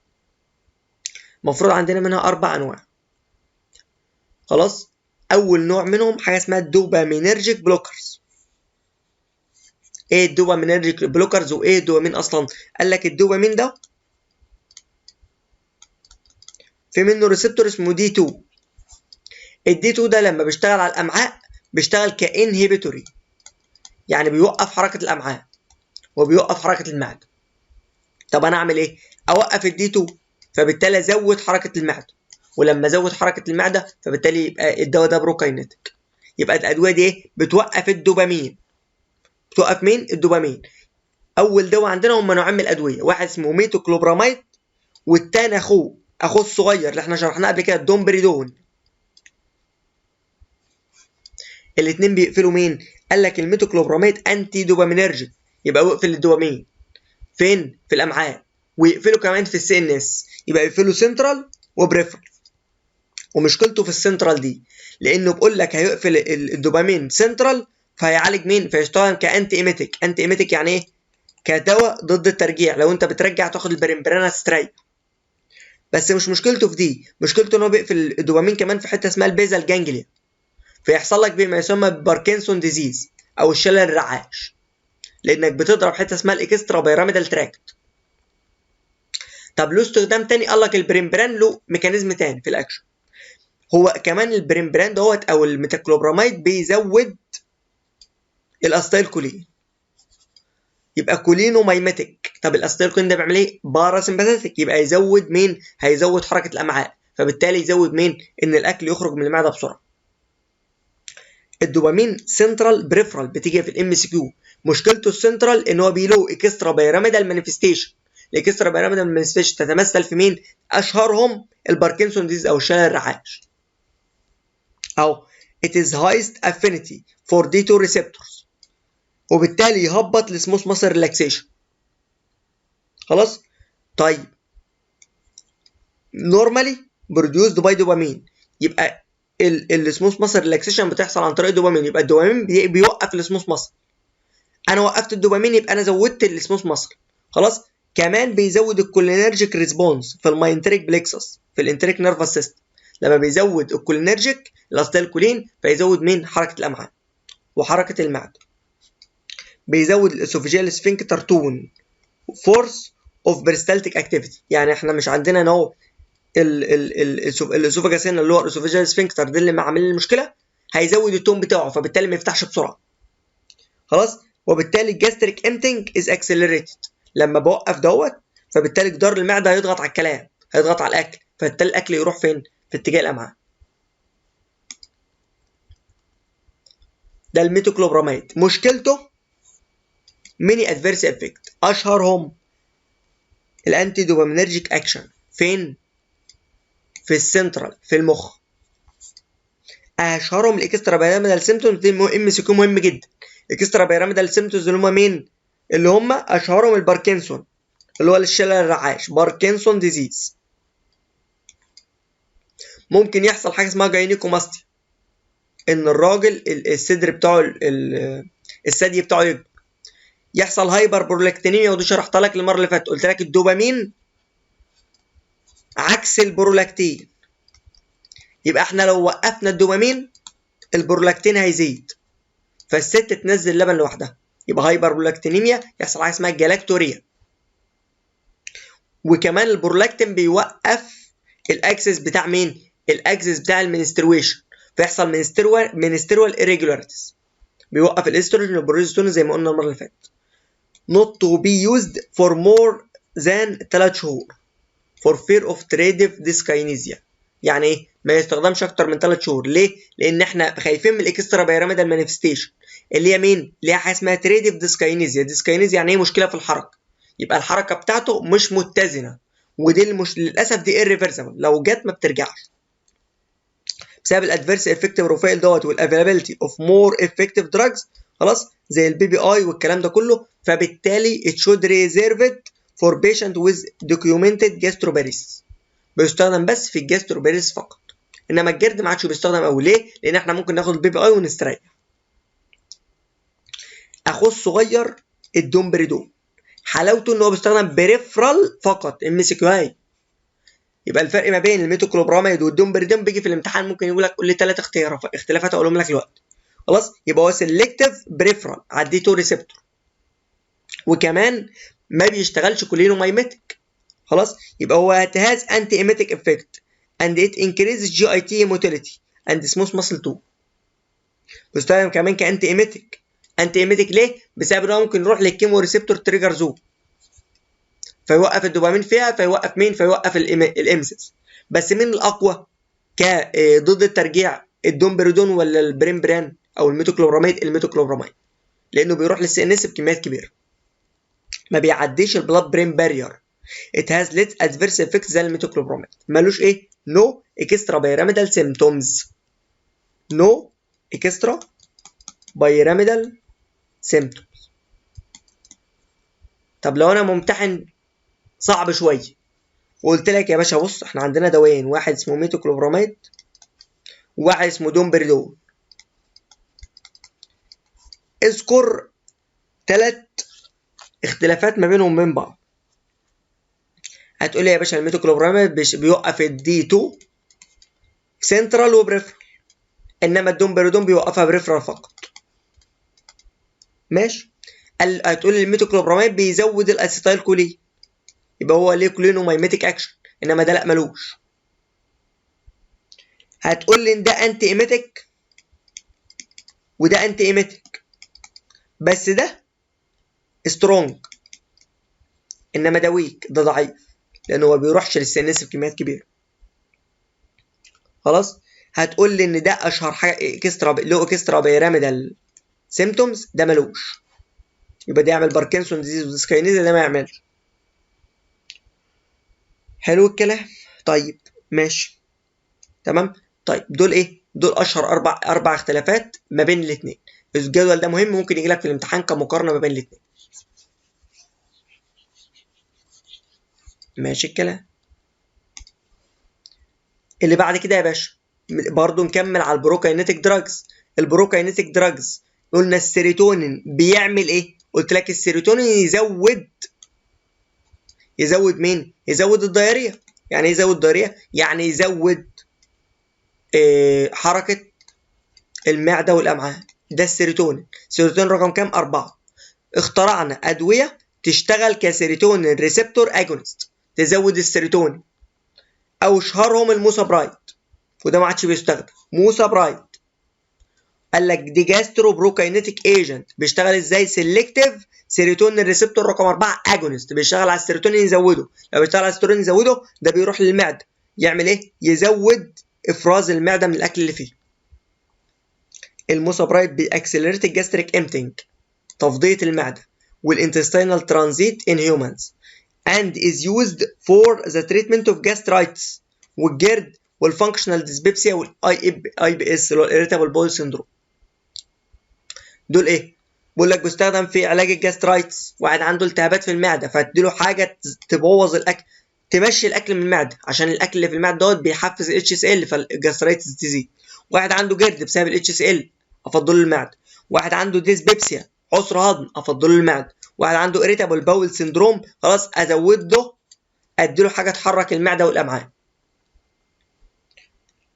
المفروض عندنا منها 4 انواع. خلاص، اول نوع منهم حاجه اسمها الدوبامينرجيك بلوكرز. ايه الدوبامينرجيك بلوكرز وايه الدوبامين اصلا؟ قال لك الدوبامين ده في منه ريسبتور اسمه دي 2. الدي 2 ده لما بيشتغل على الامعاء بيشتغل كانهبيتوري، يعني بيوقف حركه الامعاء وبيوقف حركه المعده. طب انا اعمل ايه؟ اوقف الدي 2 فبالتالي ازود حركه المعده، ولما ازود حركه المعده فبالتالي يبقى الدواء ده بروكاينيتك. يبقى الادويه دي ايه؟ بتوقف الدوبامين. بتوقف مين؟ الدوبامين. اول دواء عندنا هم نوعين من الادويه، واحد اسمه ميتوكلوبراميد والتاني اخوه الصغير اللي احنا شرحناه قبل كده الدومبريدون. الاثنين بيقفلوا مين؟ قال لك الميتوكلوبراميد انتي دوبامينرجيك، يبقى يقفل الدوبامين فين؟ في الامعاء، ويقفلوا كمان في السي ان اس، يبقى يقفلوا سنترال وبريفرال. ومشكلته في السنترال دي لانه بيقول لك هيقفل الدوبامين سنترال، فهيعالج مين؟ فيشتغل كانتي ايميتيك. انتي ايميتيك يعني ايه؟ كدواء ضد الترجيع، لو انت بترجع تاخد البريمبرانا سترايك. بس مش مشكلته في دي، مشكلته ان هو بيقفل الدوبامين كمان في حته اسمها البيزال جانجليا، فيحصل لك بما يسمى باركنسون ديزيز او الشلل الرعاش، لانك بتضرب حته اسمها الاكسترا بيراميدال تراكت. طب له استخدام تاني، قال لك البريمبران له ميكانيزم تاني في الاكشن. هو كمان البريمبران دوت او الميتاكلوبراميد بيزود الاستايل كولين، يبقى كولينو مايمتيك. طب الاستايل كولين ده بيعمل ايه؟ باراسمباثيك، يبقى يزود مين؟ هيزود حركه الامعاء، فبالتالي يزود مين؟ ان الاكل يخرج من المعده بسرعه. الدوبامين سنترال بريفرال بتيجي في الام سي كيو، مشكلته السنترال ان هو بيلو اكسترا بيراميدال مانيفستيشن. الاكسترا بيراميدال مانيفستيشن تتمثل في مين؟ اشهرهم الباركنسون ديزيز او الشلل الرعاش. او it is highest affinity for D2 receptors، وبالتالي يهبط السموث ماسل ريلاكسيشن. خلاص؟ طيب normally produced by dopamine، يبقى السموث ماسل ريلاكسيشن بتحصل عن طريق الدوبامين، يبقى الدوبامين بيوقف السموث ماسل. انا وقفت الدوبامين يبقى انا زودت السموث ماسل. خلاص؟ كمان بيزود الكولينرجيك ريسبونس في الماينتريك بليكسس في الانتريك نيرفس سيستم. لما بيزود الكولينرجيك الاستايل كولين فيزود مين؟ حركه الامعاء وحركه المعده. بيزود الاسوفيجيال سفنكتر تون فورس اوف بريستالتيك اكتيفيتي، يعني احنا مش عندنا نوع الاسوفاجاس هنا اللي هو الاسوفيجيال سفنكتر ده اللي عامل لي المشكله، هيزود التون بتاعه فبالتالي ما يفتحش بسرعه. خلاص؟ وبالتالي الجاستريك امتنج از اكسلريتد، لما بوقف دوت فبالتالي جدار المعده هيضغط على الكلام، هيضغط على الاكل، فبالتالي الاكل يروح فين؟ في اتجاه الامعاء. ده الميتوكلوبراميد. مشكلته ميني ادفيرس افكت، اشهرهم الانتي دوبامينرجيك اكشن فين؟ في السنترال في المخ. اشهرهم الاكسترا بيراميدال سيمتومز، دي ام سي كيو مهم جدا. الاكسترا بيراميدال سيمتومز اللي هم مين؟ اللي هم اشهرهم الباركنسون اللي هو الشلل الرعاش، باركنسون ديزيز. ممكن يحصل حاجه اسمها جاينيكوماستيا، ان الراجل الصدر بتاعه الثدي بتاعه يكبر. يحصل هايبر برولاكتينيميا، ودي شرحتها لك المره اللي فاتت، قلت لك الدوبامين عكس البرولاكتين، يبقى احنا لو وقفنا الدوبامين البرولاكتين هيزيد فالست تنزل لبن لوحدها، يبقى هايبر برولاكتينيميا، يحصل حاجه اسمها جلاكتوريا. وكمان البرولاكتين بيوقف الاكسس بتاع مين؟ الاكسس بتاع المنسترويشن، فيحصل منستروال irregularities، بيوقف الاستروجين والبروجسترون زي ما قلنا المره اللي فاتت. not to be used for more than 3 شهور for fear of tardive dyskinesia. يعني ايه؟ ما يستخدمش اكتر من 3 شهور. ليه؟ لان احنا خايفين من الاكسترا بيراميدال مانيفستيشن اللي هي مين؟ اللي هي حاجه اسمها تريديف ديسكاينيزيا. ديسكاينيزيا يعني ايه؟ مشكله في الحركه، يبقى الحركه بتاعته مش متزنه، ودي للاسف دي irreversible، لو جت ما بترجعش بسبب الادفيرس افكتيف بروفايل دوت والافيلابيلتي اوف مور افكتيف دراجز. خلاص؟ زي البي بي اي والكلام ده كله، فبالتالي it should reserved for patient with documented gastroparesis، بيستخدم بس في الجاستروباريس فقط، انما الجرد ما عادش بيستخدم قوي. ليه؟ لان احنا ممكن ناخد البي بي اي ونستريح. اخوه الصغير الدومبريدون، حلاوته ان هو بيستخدم بريفرال فقط، ام سي كيو اي. يبقى الفرق ما بين الميتوكلوبراميد والدومبريدون بيجي في الامتحان، ممكن يقول لك قول لي 3 اختلافات اقولهم لك دلوقتي. خلاص؟ يبقى هو سيلكتيف بريفرال على الدي 2 ريسبتور، وكمان ما بيشتغلش كولينومايمتيك. خلاص؟ يبقى هو has anti-emetic effect and it increases GIT motility and smooth muscle too. بيستخدم كمان كانتي ايميتيك. انتي ايميتيك ليه؟ بسبب ان هو ممكن يروح للكيمو ريسبتور تريجر زون. فيوقف الدوبامين فيها، فيوقف مين؟ فيوقف الامسس. بس مين الاقوى ضد الترجيع، الدومبريدون ولا البريمبران او الميتوكلوبراميد؟ الميتوكلوبراميد، لانه بيروح للسي ان اس بكميات كبيره، ما بيعديش البلاد برين بارير. it has less adverse effects زي الميتوكلوبراميد. مالوش ايه؟ no extra pyramidal symptoms. no extra pyramidal symptoms. طب لو انا ممتحن صعب شويه وقلت لك يا باشا بص احنا عندنا دوايين، واحد اسمه ميتوكلوبراميد وواحد اسمه دومبريدون، اذكر 3 اختلافات ما بينهم وبين بعض. هتقول لي يا باشا الميتوكلوبراميد بيوقف الدي 2 سنترال وبريفرال، انما الدومبريدون بيوقفها بريفرال فقط. ماشي. هتقول لي الميتوكلوبراميد بيزود الاسيتايل كولين، يبقى هو ليه كولينومايميتيك اكشن، انما ده لا ملوش. هتقول لي ان ده انتي ايميتيك وده انتي ايميتيك، بس ده سترونج انما ده ويك، ده ضعيف، لانه ما بيروحش للسينس بكميات كبيره. خلاص. هتقول لي ان ده اشهر حاجه اكسترا له اكسترا بيراميدال سيمتومز، ده ملوش، يبقى ده يعمل باركنسون ديزيز وديسكاينيزيا، ده ما يعملش. حلو الكلام. طيب ماشي تمام. طيب دول ايه؟ دول اشهر اربع اختلافات ما بين الاثنين. الجدول ده مهم، ممكن يجي لك في الامتحان كمقارنه ما بين الاثنين. ماشي الكلام. اللي بعد كده يا باشا برضو نكمل على البروكاينيتيك دراجز. البروكاينيتيك دراجز قلنا السيروتونين بيعمل ايه؟ قلت لك السيروتونين يزود مين؟ يزود الدايريه. يعني ايه يزود الدايريه؟ يعني يزود حركه المعده والامعاء. ده السيروتونين. السيروتونين رقم كام؟ 4. اخترعنا ادويه تشتغل كسيروتونين ريسبتور اجونست تزود السيروتونين، او اشهرهم الموسابرايد، وده ما عادش بيستخدم. موسابرايد قال لك دي جاسترو بروكاينيتيك ايجنت، بيشتغل ازاي؟ سيلكتيف سيروتونين ريسبتور رقم 4 اجونست، بيشتغل على السيروتونين يزوده. لو بيشتغل على السيروتونين يزوده، ده بيروح للمعده يعمل ايه؟ يزود افراز المعده من الاكل اللي فيه. الموسابرايد بيأكسلريت الجاستريك امتنج، تفضيه المعده، والانتستينال ترانزيت ان هيومنز، and is used for the treatment of gastritis والجرد والفانكشنال ديسبيبسيا والاي بي اس اللي هو الاريتابل بول سيندروم. دول ايه؟ بيقول لك بيستخدم في علاج الجاسترايتس، واحد عنده التهابات في المعده فتديله حاجه تبوظ الاكل، تمشي الاكل من المعده، عشان الاكل اللي في المعده دوت بيحفز الاتش سي ال فالجاسترايتس تزيد. واحد عنده جرد بسبب الاتش سي ال، افضله المعده. واحد عنده ديسبيبسيا عسر هضم، افضله المعده. واحد عنده اريتابل باول سيندروم، خلاص ازود له اديله حاجه تحرك المعده والامعاء.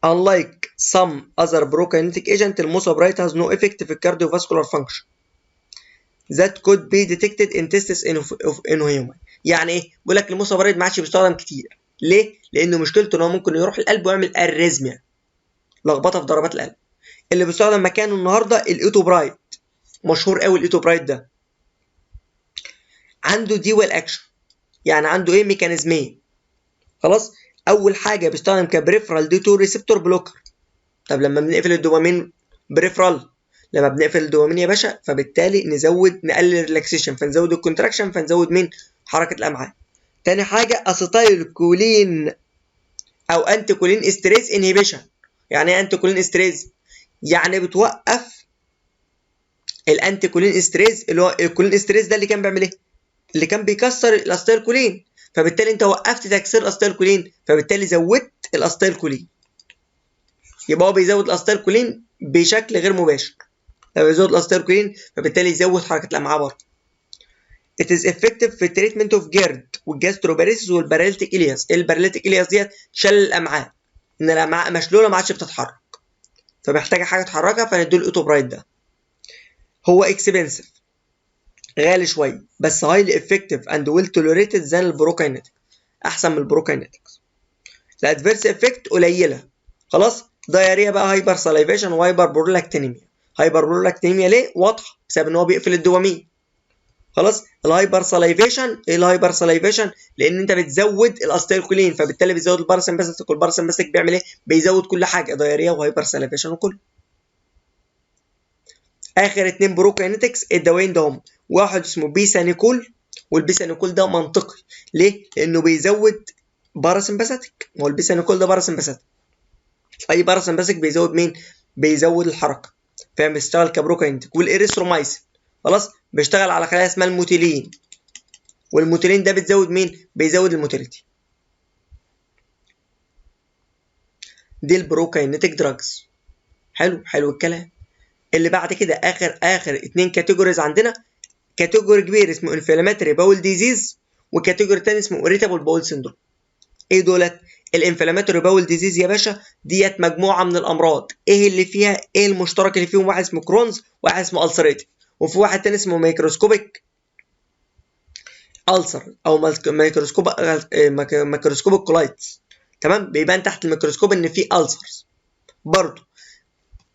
Unlike some other prokinetic agent, الموسابرايت has no effect في cardiovascular function that could be detected in tests in human. يعني ايه؟ بيقول لك الموسابرايت ما عادش بيستخدم كتير. ليه؟ لانه مشكلته ان هو ممكن يروح القلب ويعمل اريزميا، لخبطه في ضربات القلب. اللي بيستخدم مكانه النهارده الايتوبرايت، مشهور قوي الايتوبرايت ده. عنده ديوال اكشن، يعني عنده ايه؟ ميكانيزمين. خلاص. اول حاجه بيستخدم كبريفرال دي 2 ريسبتور بلوكر. طب لما بنقفل الدوبامين بريفرال، لما بنقفل الدوبامين يا باشا، فبالتالي نقلل الريلاكسيشن، فنزود الكونتراكشن، فنزود مين؟ حركه الامعاء. تاني حاجه اسيتايل كولين او انتي كولين استريز انهيبيشن. يعني ايه انتي كولين استريز؟ يعني بتوقف الانتي كولين استريز، اللي هو الكولين استريز ده اللي كان بيعمل ايه؟ اللي كان بيكسر الاستايل كولين، فبالتالي انت وقفت تكسير الاستايل كولين، فبالتالي زودت الاستايل كولين. يبقى هو بيزود الاستايل كولين بشكل غير مباشر. لما يزود الاستايل كولين فبالتالي يزود حركه الامعاء برضه. It is effective في التريتمنت اوف جيرد والجاستروباريسيس والباراليتيك الياس. الباراليتيك الياس ديت شل الامعاء، ان الامعاء مشلوله ما عادش بتتحرك، فمحتاجه حاجه تحركها، فنديله الاوتوبرايت ده. هو اكسبنسيف، غالي شويه، بس هايلي افكتيف اند ويل توليريتد ذان البروكاينيتك، احسن من البروكاينيتكس. الادفيرس افكت قليله. خلاص. دايريا بقى، هايبر سلايفيشن وهايبر برولاكتينيميا. هايبر برولاكتينيميا ليه؟ واضحه، بسبب ان هو بيقفل الدوبامين. خلاص. الهايبر سلايفيشن، ايه الهايبر سلايفيشن؟ لان انت بتزود الاستيلكولين، فبالتالي بتزود الباراسمباثيك، والباراسمباثيك بيعمل ايه؟ بيزود كل حاجه، دايريا وهايبر سلايفيشن وكله. اخر اتنين بروكاينيتكس الدوايين ده هم، واحد اسمه بيسانيكول، والبيسانيكول ده منطقي ليه؟ لانه بيزود باراسمباثيك، ما هو البيسانيكول ده باراسمباثيك، اي باراسمباثيك بيزود مين؟ بيزود الحركه، فاهم؟ بيشتغل كبروكاينيتك. والاريثرومايسين خلاص بيشتغل على خلايا اسمها الموتيلين، والموتيلين ده بتزود مين؟ بيزود الموتيليتي. دي البروكاينيتك دراجز. حلو حلو الكلام. اللي بعد كده اخر اتنين كاتيجوريز عندنا، كاتيجوري كبير اسمه انفلاماتوري باول ديزيز، وكاتيجوري تاني اسمه اريتابل باول سيندروم. ايه دولت؟ الانفلاماتوري باول ديزيز يا باشا ديت مجموعه من الامراض، ايه اللي فيها؟ ايه المشترك اللي فيهم؟ واحد اسمه كرونز، واحد اسمه السريتيف، وفي واحد تاني اسمه ميكروسكوبيك ألسر او ميكروسكوبيك كولايتس. تمام، بيبان تحت الميكروسكوب ان في ألسرز. برضه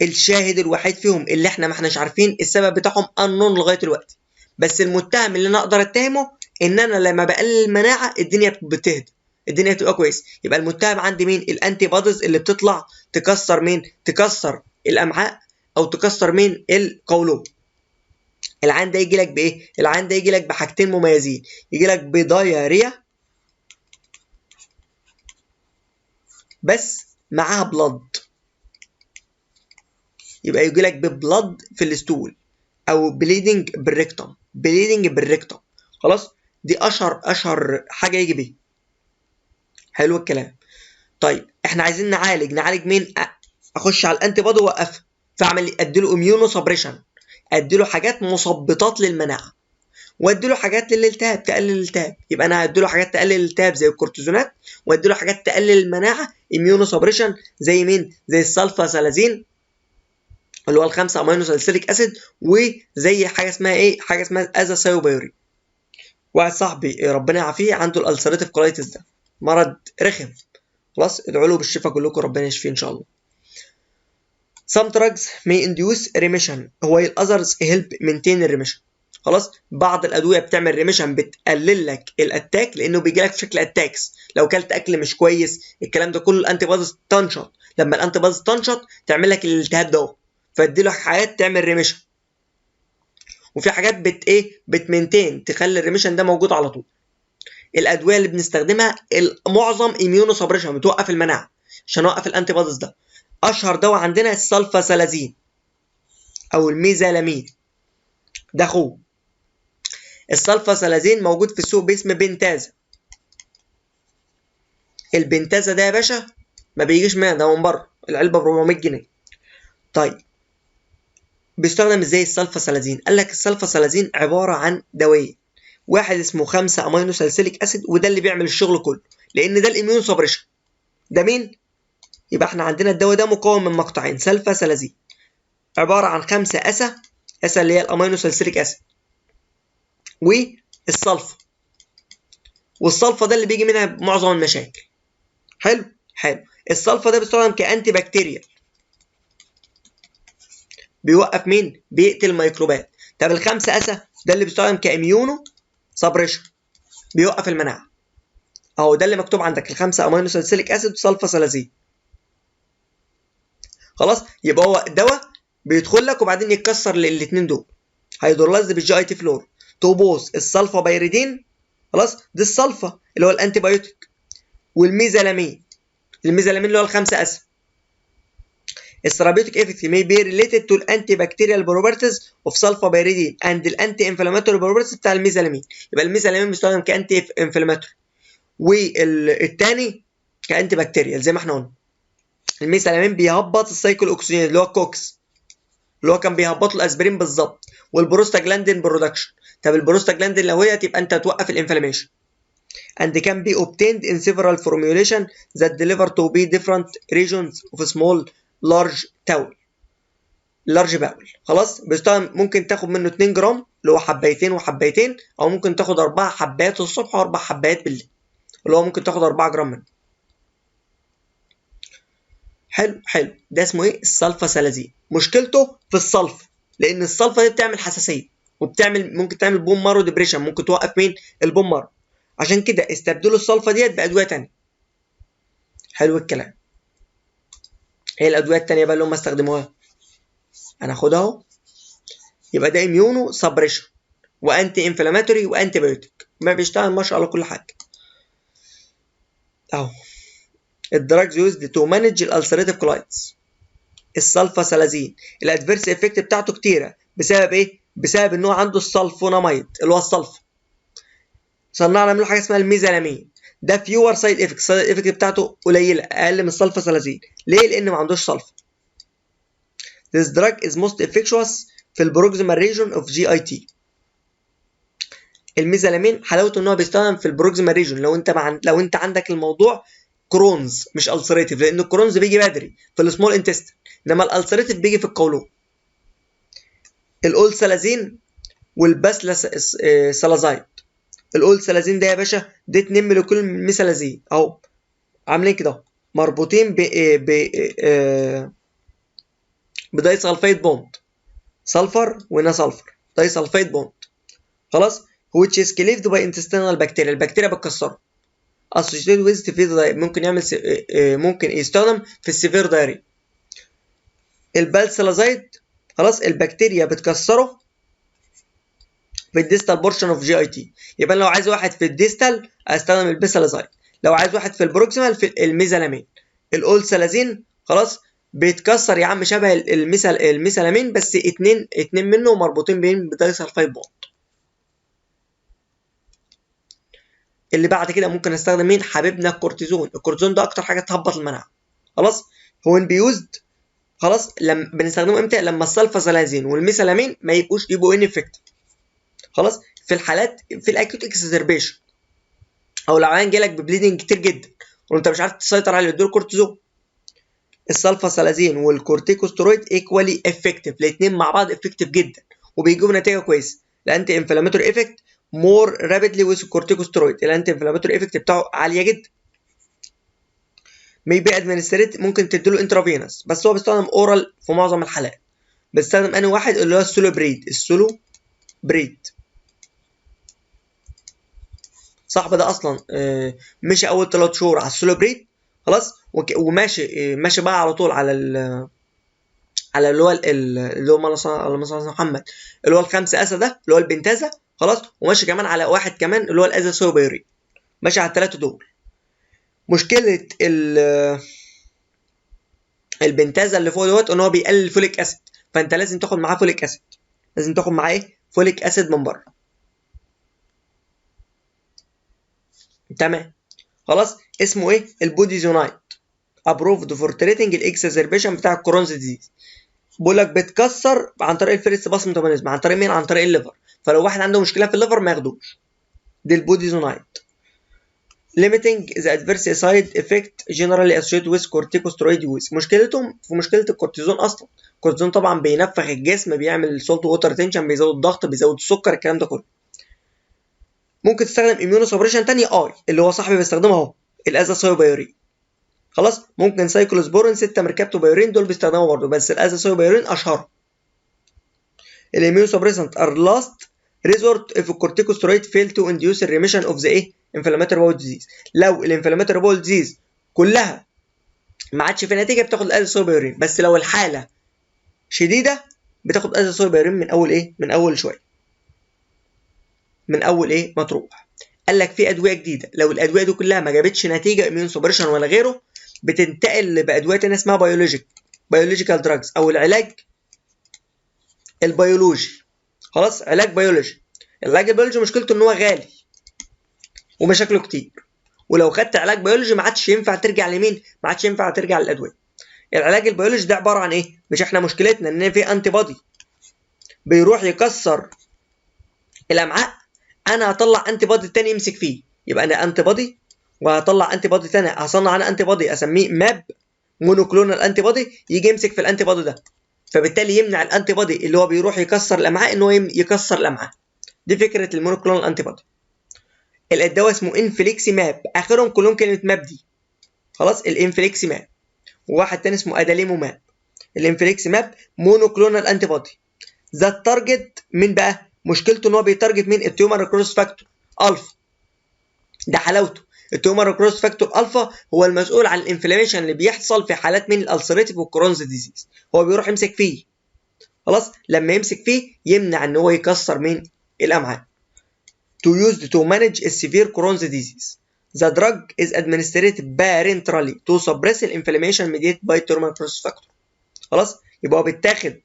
الشاهد الوحيد فيهم اللي احنا ما احناش عارفين السبب بتاعهم unknown لغايه دلوقتي، بس المتهم اللي انا اقدر اتهمه ان انا لما بقلل المناعه الدنيا بتهدى، الدنيا بتبقى كويس. يبقى المتهم عندي مين؟ الانتي بوديز اللي بتطلع تكسر مين؟ تكسر الامعاء او تكسر مين؟ القولون. العين ده يجي لك بايه؟ العين ده يجي لك بحاجتين مميزين، يجي لك بدايريا بس معاها بلد، يبقى يجي لك ببلد في الستول، او بليدنج بالريكتوم، بليدنج بالريكتوم. خلاص، دي اشهر حاجه يجي بيها. حلو الكلام. طيب احنا عايزين نعالج مين؟ اخش على الانتي بودي واوقفها، فاعمل اديله اميونو سبريشن، اديله حاجات مثبطات للمناعه، واديله حاجات للالتهاب تقلل الالتهاب. يبقى انا هديله حاجات تقلل الالتهاب زي الكورتيزونات، واديله حاجات تقلل المناعه اميونو سبريشن زي مين؟ زي السلفاسالازين اللي هو الخمسه امينو ساليسيليك اسيد، وزي حاجه اسمها ايه؟ حاجه اسمها ازاسايوبيوري. واحد صاحبي ربنا يعافيه عنده الالسريتيف كولايتس، ده مرض رخم. خلاص، ادعوا له بالشفاء كلكم، ربنا يشفيه ان شاء الله. Some drugs may induce remission while others help maintain remission. خلاص، بعض الادويه بتعمل ريميشن، بتقلل لك الاتاك لانه بيجي لك في شكل اتاكس، لو كلت اكل مش كويس الكلام ده كله الانتي بوديز تنشط، لما الانتي بوديز تنشط تعمل لك الالتهاب ده، فادي له حاجات تعمل ريميشن. وفي حاجات بتمنتين تخلي الريميشن ده موجود على طول. الادويه اللي بنستخدمها معظم اميونو سبريشن، بتوقف المناعه عشان اوقف الانتي بوديز ده. اشهر دواء عندنا السلفاسالازين او الميزالامين، ده اخوه. السلفاسالازين موجود في السوق باسم بنتازا. البنتازا ده يا باشا ما بيجيش ده من بره، العلبه ب 400 جنيه. طيب بيستخدم ازاي السلفاسالازين؟ قال لك السلفاسالازين عباره عن دوايين، واحد اسمه 5 امينو ساليسيليك اسيد، وده اللي بيعمل الشغل كله لان ده الاميون سبريشن. ده مين؟ يبقى احنا عندنا الدواء ده مكون من مقطعين، سلفاسالازين عباره عن 5 اسا اللي هي الامينو ساليسيليك اسيد، والصلفه، والصلفه ده اللي بيجي منها معظم المشاكل. حلو حلو. الصلفه ده بيستخدم كانتي بكتيريال، بيوقف مين؟ بيقتل الميكروبات. طب الخمسه اسا ده اللي بيستخدم كاميونو سبريشن، بيوقف المناعه. اهو ده اللي مكتوب عندك، الخمسه امينو ساليسيليك اسيد وسلفاسالازين. خلاص، يبقى هو دواء بيدخل لك وبعدين يتكسر للاثنين دول، هيدرولايز بالجي اي تي فلور، توبوس السلفا بايريدين. خلاص، دي السلفا اللي هو الانتي بايوتيك، والميزالامين، الميزالامين اللي هو الخمسه اسيد. الثيرابيوتيك افكت may be related to antibacterial properties of sulfapyridine and الانتي-inflammatory properties بتاع الميزالامين. يبقى الميزالامين بيستخدم كانتي انفلاماتوري، والتاني كانتي بكتيريال زي ما احنا قلنا. الميزالامين بيهبط السايكل اوكسجين اللي هو الكوكس، اللي هو كان بيهبط له الاسبرين بالظبط، والبروستاجلاندين برودكشن. طب البروستاجلاندين لو هي تبقى انت توقف الانفلاميشن. and can be obtained in several formulations that deliver to be different regions of small large bowel. خلاص، بيستخدم ممكن تاخد منه 2 جرام اللي هو حبايتين وحبايتين، او ممكن تاخد 4 حبات الصبح و4 حبات بالليل اللي هو ممكن تاخد 4 جرام منه. حلو حلو. ده اسمه ايه؟ السلفاسالازين. مشكلته في الصلفه، لان الصلفه دي بتعمل حساسيه، وبتعمل ممكن تعمل بون مارو ديبريشن، ممكن توقف مين؟ البون مارو. عشان كده استبدلوا الصلفه ديت بادويه ثانيه. حلو الكلام. ايه الادويه الثانيه بقى اللي هم استخدموها؟ هناخدها اهو. يبقى ده اميونو سبريشن وانتي انفلاماتوري وانتي بايوتيك، ما بيشتغل ما شاء الله كل حاجه اهو. الدراجز يوزد تو مانج الالسريتيف كولايتس. السلفاسلازين الادفيرس افكت بتاعته كتيره. بسبب ايه؟ بسبب ان هو عنده السلفوناميد اللي هو الصلفه. صنعنا منه حاجه اسمها الميزالامين، ده فيور سايد افكت، السايد افكت بتاعته قليله اقل من السلفاسلازين. ليه؟ لان ما عندوش سلفه. This drug is most effectuous في البروكسيمال ريجون اوف جي اي تي. الميزالامين حلاوته ان هو بيستخدم في البروكسيمال ريجون لو انت عندك الموضوع كرونز مش السريتيف، لان الكرونز بيجي بدري في السمول انتستين، انما الالسريتيف بيجي في القولون. الاولسلازين والباسلازايد. الاولسلازين ده يا باشا ده 2 مولكيول من الميثالازين اهو، عاملين كده مربوطين بداي سلفايد بوند، سلفر وهنا سلفر، داي سلفايد بوند. خلاص. which is cleaved by intestinal bacteria، البكتيريا بتكسره. associated with severe diarrhea، ممكن يعمل ممكن يستخدم في السيفير دايري. البالسلازايد خلاص البكتيريا بتكسره في الديستال بورشن اوف جي اي تي. يبقى لو عايز واحد في الديستال استخدم البيسالازايد، لو عايز واحد في البروكسيمال في الميزالامين. الاولسلازين خلاص بيتكسر يا عم شبه الميثالامين، بس اتنين منه مربوطين بين بدايسلفايد بوند. اللي بعد كده ممكن استخدم مين؟ حبيبنا الكورتيزون. الكورتيزون ده اكتر حاجه تهبط المناعه. خلاص. هو بيوزد خلاص لما بنستخدمه امتى؟ لما السلفاسلازين والميثالامين ما يبقوا انفكتيف. خلاص. في الحالات في الاكيوت اكسسربيشن، او لو عيان جالك ببليدنج كتير جدا وانت مش عارف تسيطر عليه اديله كورتيزون. السلفاسلازين والكورتيكوسترويد ايكوالي افكتيف، الاثنين مع بعض افكتيف جدا وبيجيبوا نتيجه كويسه. الانتي انفلاماتوري افكت مور رابيدلي ويز الكورتيكوسترويد، الانتي انفلاماتوري افكت بتاعه عاليه جدا. ميبي ادمنستريت، ممكن تديله انترافينوس، بس هو بيستخدم اورال في معظم الحالات. بيستخدم انهي واحد؟ اللي هو السولو بريد. صاحبي ده اصلا مشي اول 3 شهور على السولو بريد خلاص، وماشي بقى على طول على اللي هو محمد اللي هو ال5 اسا ده اللي هو البنتازا خلاص، وماشي كمان على واحد كمان اللي هو الازاسوبيرين، ماشي على ال3 دول. مشكله البنتازا اللي فوق دوت ان هو بيقلل الفوليك اسيد، فانت لازم تاخد معاه فوليك اسيد، لازم تاخد معاه ايه؟ فوليك اسيد من بره. تمام. خلاص. اسمه ايه؟ البوديزونايد، ابروفد فور تريتنج الاكسسربيشن بتاع الكرونز ديزيز. بقول لك بتكسر عن طريق الفيرست باس ميتابوليزم، عن طريق مين؟ عن طريق الليفر. فلو واحد عنده مشكله في الليفر ما ياخدوش. دي البوديزونايد. limiting the adverse side effect generally associated with corticosteroid use. مشكلتهم في مشكله الكورتيزون اصلا. الكورتيزون طبعا بينفخ الجسم، بيعمل سولت ووتر تنشن، بيزود الضغط، بيزود السكر، الكلام ده كله. ممكن تستخدم اميونو سبريشن ثانيه اللي هو صاحبي بيستخدمها اهو، الازاسوبيورين. خلاص. ممكن سايكلوسبورين 6 ميركابتوبيورين، دول بيستخدموا برضه، بس الازاسوبيورين اشهر. الاميونو سبريسنت ار لاست ريزورت if corticosteroid fail to induce the remission of the ايه؟ inflammatory bowel disease. لو الانفلاماتوري بول ديزيز كلها ما عادش في نتيجه بتاخد الازاسوبيورين، بس لو الحاله شديده بتاخد ازاسوبيورين من اول ايه؟ من اول شويه، من اول ايه؟ ما تروح. قال لك في ادويه جديده لو الادويه دي كلها ما جابتش نتيجه اميون سبريشن ولا غيره، بتنتقل بادويه تانيه اسمها بيولوجيكال دراجز، او العلاج البيولوجي. خلاص. علاج بيولوجي. العلاج البيولوجي مشكلته ان هو غالي ومشاكله كتير، ولو خدت علاج بيولوجي ما عادش ينفع ترجع لمين؟ ما عادش ينفع ترجع للادويه. العلاج البيولوجي ده عباره عن ايه؟ مش احنا مشكلتنا ان في انتي بودي بيروح يكسر الامعاء، انا هطلع انتي بودي تاني يمسك فيه، يبقى انا انتي بودي وهطلع انتي بودي تاني، هصنع انا انتي بودي اسميه ماب مونوكلونال انتي بودي، يجي يمسك في الانتي بودي ده، فبالتالي يمنع الانتي بودي اللي هو بيروح يكسر الامعاء ان هو يكسر الامعاء. دي فكره المونوكلونال انتي بودي. الدواء اسمه انفليكسي ماب، اخرهم كلهم كلمه ماب دي. خلاص. الانفليكسي ماب. وواحد تاني اسمه اداليمو ماب. الانفليكسي ماب مونوكلونال انتي بودي، ذات تارجت من بقى مشكلته ان هو بيتارجت مين؟ التيومر كروس فاكتور الفا. ده حلاوته. التيومر كروس فاكتور الفا هو المسؤول عن الانفلاميشن اللي بيحصل في حالات من الالسريتيف والكرونز ديزيز. هو بيروح يمسك فيه، خلاص، لما يمسك فيه يمنع ان هو يكسر من الامعاء. to used to manage a severe Crohn's disease. The drug is administered parenterally to suppress the inflammation mediated by tumor cross factor. خلاص، يبقى هو بيتاخد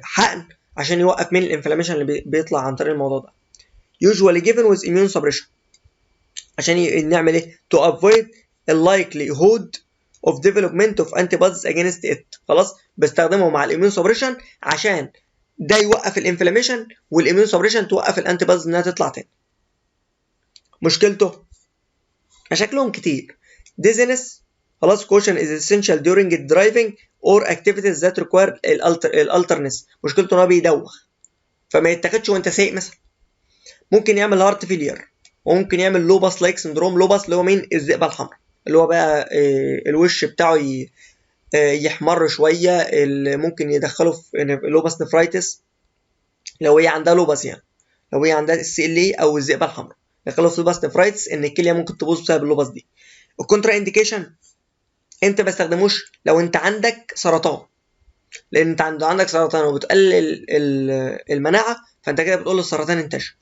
حقن عشان يوقف من الانفلاميشن اللي بيطلع عن طريق الموضوع ده. usually given with immune suppression عشان نعمل ايه؟ to avoid the likelihood of development of antibodies against it. خلاص، بستخدمه مع الاميون سبريشن عشان ده يوقف الانفلاميشن والاميون سبريشن توقف الانتي بوديز انها تطلع تاني. مشكلته مشاكلهم كتير. dizziness، خلاص، caution is essential during driving or activities that require alertness. مشكلته ان هو بيدوخ فما يتاخدش وانت سايق مثلا. ممكن يعمل هارت فيلير، وممكن يعمل لوباس لايك سندروم. لوباس اللي هو مين؟ الذئبه الحمراء، اللي هو بقى الوش بتاعه يحمر شويه، اللي ممكن يدخله في لوباس نفرايتس لو هي عندها لوباس، يعني لو هي عندها السي ال اي او الذئبه الحمراء يدخله في لوباس نفرايتس، ان الكليه ممكن تبوظ بسبب اللوباس دي. الكونترا انديكيشن انت ما تستخدموش لو انت عندك سرطان، لان انت عندك سرطان وبتقلل المناعه، فانت كده بتقول السرطان انتشر.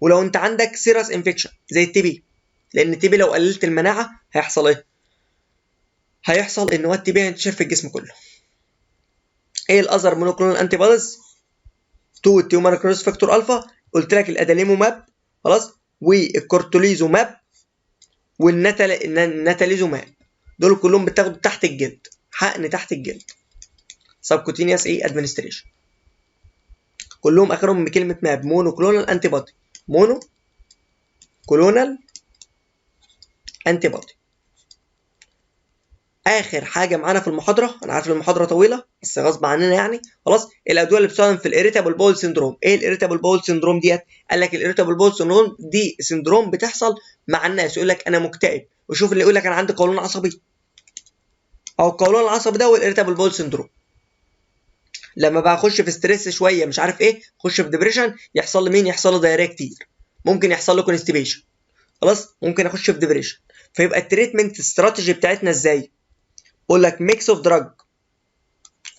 ولو انت عندك سيرس انفكشن زي التي بي، لان التي بي لو قللت المناعه هيحصل ايه؟ هيحصل ان هو التي بي هينتشر في الجسم كله. ايه الاذر مونوكلونال انتي بوديز تو التيومر كروس فاكتور الفا؟ قلت لك الاداليموماب، خلاص، والكورتوليزوماب والناتاليزوماب. دول كلهم بتاخدوا تحت الجلد، حقن تحت الجلد، سبكوتينيوس ادمنستريشن. كلهم اخرهم بكلمه ماب، مونوكلونال انتي بودي، مونو كلونال انتي بودي. اخر حاجه معانا في المحاضره، انا عارف المحاضره طويله بس غصب عننا يعني، خلاص، الادويه اللي بتستخدم في الاريتابل بول سيندروم. ايه الاريتابل بول سيندروم ديت؟ قال لك الاريتابل بول سيندروم دي سيندروم بتحصل مع الناس، يقول لك انا مكتئب، وشوف اللي يقول لك انا عندي قولون عصبي، او القولون العصبي ده والاريتابل بول سيندروم. لما بقى اخش في ستريس شويه مش عارف ايه، اخش في ديبريشن، يحصل لي مين؟ يحصل له دايريه كتير، ممكن يحصل له كونستيبيشن، خلاص، ممكن اخش في ديبريشن. فيبقى التريتمنت استراتيجي بتاعتنا ازاي؟ بقول لك ميكس اوف دراج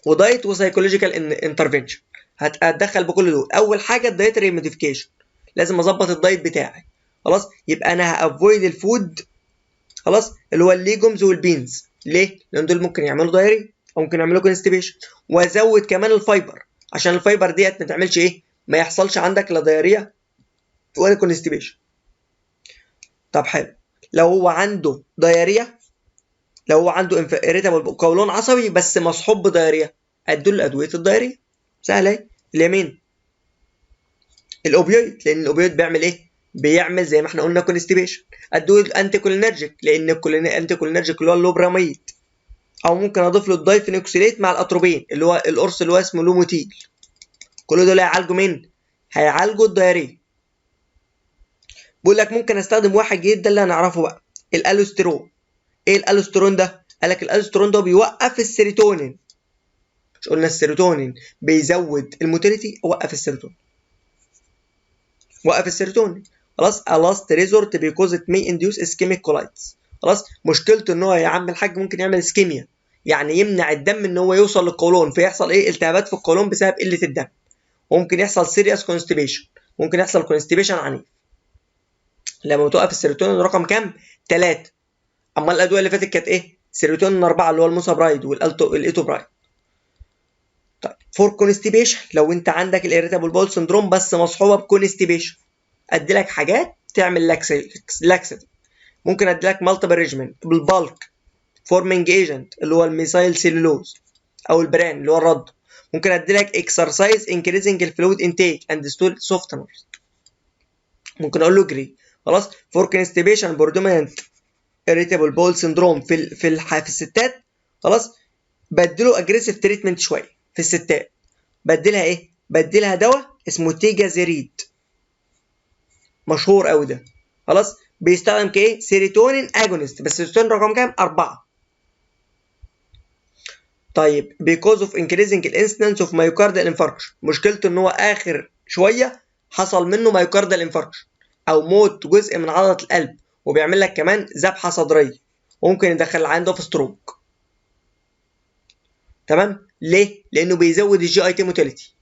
ودايت وسايكولوجيكال انترفنشن. هتدخل بكل دول. اول حاجه الدايتري موديفيكيشن، لازم اظبط الدايت بتاعي، خلاص. يبقى انا هافويد الفود، خلاص، اللي هو الليجومز والبينز. ليه؟ لان دول ممكن يعملوا دايري او ممكن يعملوا كونستيبيشن. وازود كمان الفايبر، عشان الفايبر ديت ما تعملش ايه؟ ما يحصلش عندك لا دايريا ولا كونستيبيشن. طب حلو، لو هو عنده دايريا، لو هو عنده irritable قولون عصبي بس مصحوب بدايريا، ادوا ادويه الدايريا. سهله اهي. اليمين الاوبيويد، لان الاوبيويد بيعمل ايه؟ بيعمل زي ما احنا قلنا كونستيبيشن. ادوا الانتي كولينرجيك، لان الانتي كولينرجيك اللي هو اللوبراميد، او ممكن اضيف له الدايفينوكسيليت مع الاتروبين اللي هو القرص اللي هو اسمه لوموتيل. كل دول هيعالجوا مين؟ هيعالجوا الدايريا. بقول لك ممكن استخدم واحد جديد، ده اللي هنعرفه بقى، الالوستيرون. ايه الالوستيرون ده؟ قال لك الالوستيرون ده بيوقف السيروتونين. مش قلنا السيروتونين بيزود الموتيليتي؟ وقف السيروتونين، وقف السيروتونين، خلاص. الاست ريزورت بيكوز ات مي انديوس اسكيميك كولايتس. خلاص، مشكلته ان هو يا عم الحاج ممكن يعمل اسكيميا، يعني يمنع الدم ان هو يوصل للقولون، فيحصل ايه؟ التهابات في القولون بسبب قله الدم. وممكن يحصل سيريس كونستيبيشن، ممكن يحصل كونستيبيشن عنيف لما بتوقف السيروتونين رقم كام؟ 3. اما الادويه اللي فاتت كانت ايه؟ سيروتونين 4 اللي هو الموسابرايد والايتوبرايد. طيب فور كونستيبيشن، لو انت عندك الاريتابل بول سندروم بس مصحوبه بكونستيبيشن، ادي لك حاجات تعمل لاكسيتي. ممكن ادي لك مالتيبل ريجمنت بالبالك فورمينج ايجنت اللي هو الميثايل سيلولوز، او البران اللي هو الرد. ممكن ادي لك اكسرسايز انكريزنج الفلويد انتيك اند ستول سوفتنرز. ممكن اقول له جري. خلاص، فور كونستيبيشن بوردومينت irritable bowel syndrome في الستات، خلاص، بديله اجريسيف تريتمنت شويه. في الستات بديلها ايه؟ بديلها دواء اسمه تيجازيريد، مشهور قوي ده، خلاص. بيستخدم كايه؟ سيروتونين اجونست، بس السيروتونين رقم كام؟ 4. طيب because of increasing the incidence of myocardial infarction، مشكلته ان هو اخر شويه حصل منه مايوكاردال انفاركشن او موت جزء من عضله القلب، وبيعمل لك كمان ذبحه صدريه، وممكن يدخل العيان ده في ستروك. تمام؟ ليه؟ لانه بيزود الجي اي تي موتيليتي.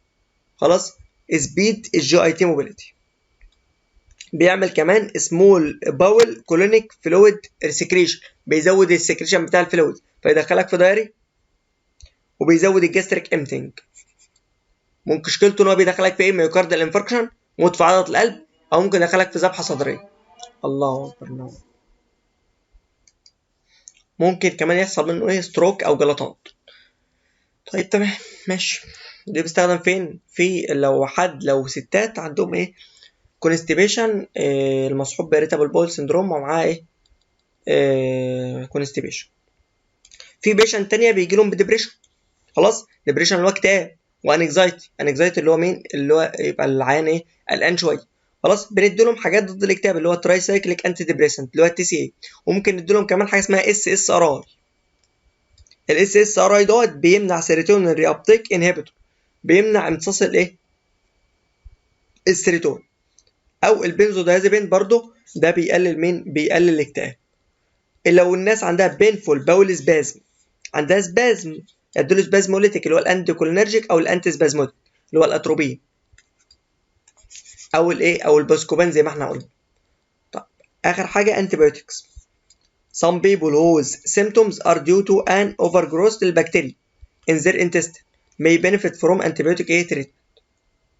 خلاص؟ سبيد الجي اي تي موبيليتي. بيعمل كمان سمول باول كولونيك فلويد ريسكريشن، بيزود السكريشن بتاع الفلويد فيدخلك في دايري، وبيزود الجاستريك امتنج. ممكن مشكلته ان هو بيدخلك في ايه؟ ميوكاردال انفاركشن، موت في عضله القلب، او ممكن يدخلك في ذبحه صدريه. الله اكبر. نعم. ممكن كمان يحصل منه ايه؟ ستروك او جلطات. طيب تمام ماشي. دي بيستخدم فين؟ في لو ستات عندهم ايه؟ كونستيبيشن، المصحوب بإيريتابل بول سندروم ومعاه ايه؟ كونستيبيشن. في بيشنت تانية بيجي لهم بديبريشن. خلاص؟ ديبريشن اللي هو اكتئاب، وانكزايتي. انكزايتي اللي هو مين؟ اللي هو يبقى العيان ايه؟ قلقان شويه. خلاص؟ بندي لهم حاجات ضد الاكتئاب اللي هو تراي سايكليك انتي ديبريسنت اللي هو التي سي اي، وممكن ندي لهم كمان حاجه اسمها اس اس ار اي. الاس اس ار اي دوت بيمنع سيروتونين ري ابتيك انهبيتور، بيمنع امتصاص الايه؟ السيروتونين. او البنزودايازيبين برضو ده بيقلل مين؟ بيقلل الاكتئاب. لو الناس عندها بينفول باول سبازم، عندها سبازم، يديله سبازموليتيك اللي هو الانتي كولينرجيك او الانتي سبازموديك اللي هو الاتروبين او الايه؟ او البوسكوبان زي ما احنا قلنا. طب اخر حاجه antibiotics. Some people whose symptoms are due to an overgrowth للبكتيريا in their intestine may benefit from antibiotic treatment.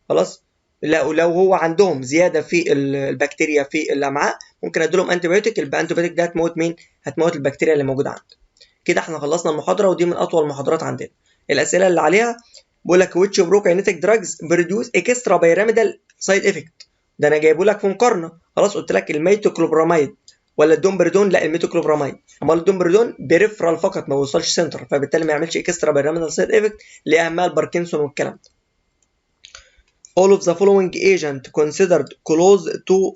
خلاص؟ لو هو عندهم زياده في البكتيريا في الامعاء ممكن اديلهم انتيبيوتيك. الانتيبيوتيك ده هتموت مين؟ هتموت البكتيريا اللي موجوده عندك. كده احنا خلصنا المحاضره، ودي من اطول المحاضرات عندنا. الاسئله اللي عليها بقول لك which prokinetic drugs produce extra pyramidal side effect. ده انا جايبه لك في مقارنه. خلاص؟ قلت لك الميتوكلوبراميد ولا الدومبردون؟ لا الميتوكلوبراميد. امال الدومبردون بريفرال فقط ما بيوصلش سنتر، فبالتالي ما يعملش اكسترا بيراميدال سايد افكت اللي اهمها الباركنسون والكلام ده. All of the following agent considered close to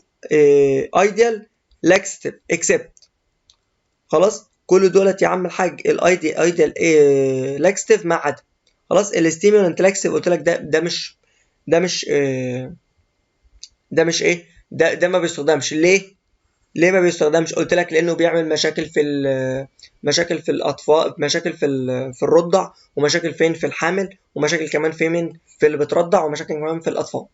ideal laxative except. خلاص؟ كل دولت يا عم الحاج الايديال لاكستيف ما عدا. خلاص؟ الستيمولانت لاكستيف قلت لك ده مش ايه؟ ده ما بيستخدمش. ليه ما بيستخدمش؟ قلت لك لانه بيعمل مشاكل مشاكل في الاطفال، مشاكل في الرضع، ومشاكل فين؟ في الحامل، ومشاكل كمان في اللي بترضع، ومشاكل كمان في الاطفال،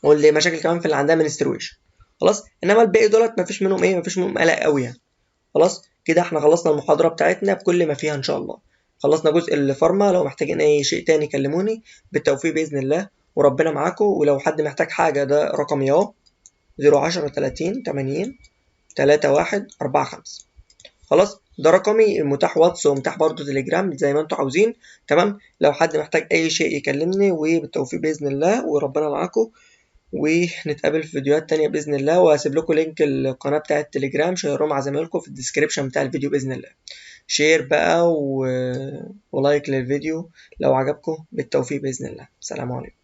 واللي مشاكل كمان في اللي عندها منسترويشن. خلاص؟ انما الباقي دولت ما فيش منهم ايه؟ ما فيش منهم قلق قوي يعني. خلاص؟ كده احنا خلصنا المحاضرة بتاعتنا بكل ما فيها ان شاء الله. خلصنا جزء الفارما. لو محتاجين اي شيء تاني كلموني. بالتوفيق باذن الله، وربنا معاكم. ولو حد محتاج حاجة ده رقمي اهو 010 30 80 31 45. خلاص؟ ده رقمي، متاح واتس ومتاح برضه تليجرام زي ما انتوا عاوزين. تمام؟ لو حد محتاج اي شيء يكلمني، وبالتوفيق باذن الله وربنا معاكم. ونتقابل في فيديوهات تانية بإذن الله، وهسيب لكم لينك القناة بتاعة التليجرام، شيروه مع زمايلكم في الديسكريبشن بتاع الفيديو بإذن الله. شير بقى ولايك للفيديو لو عجبكم. بالتوفيق بإذن الله. سلام عليكم.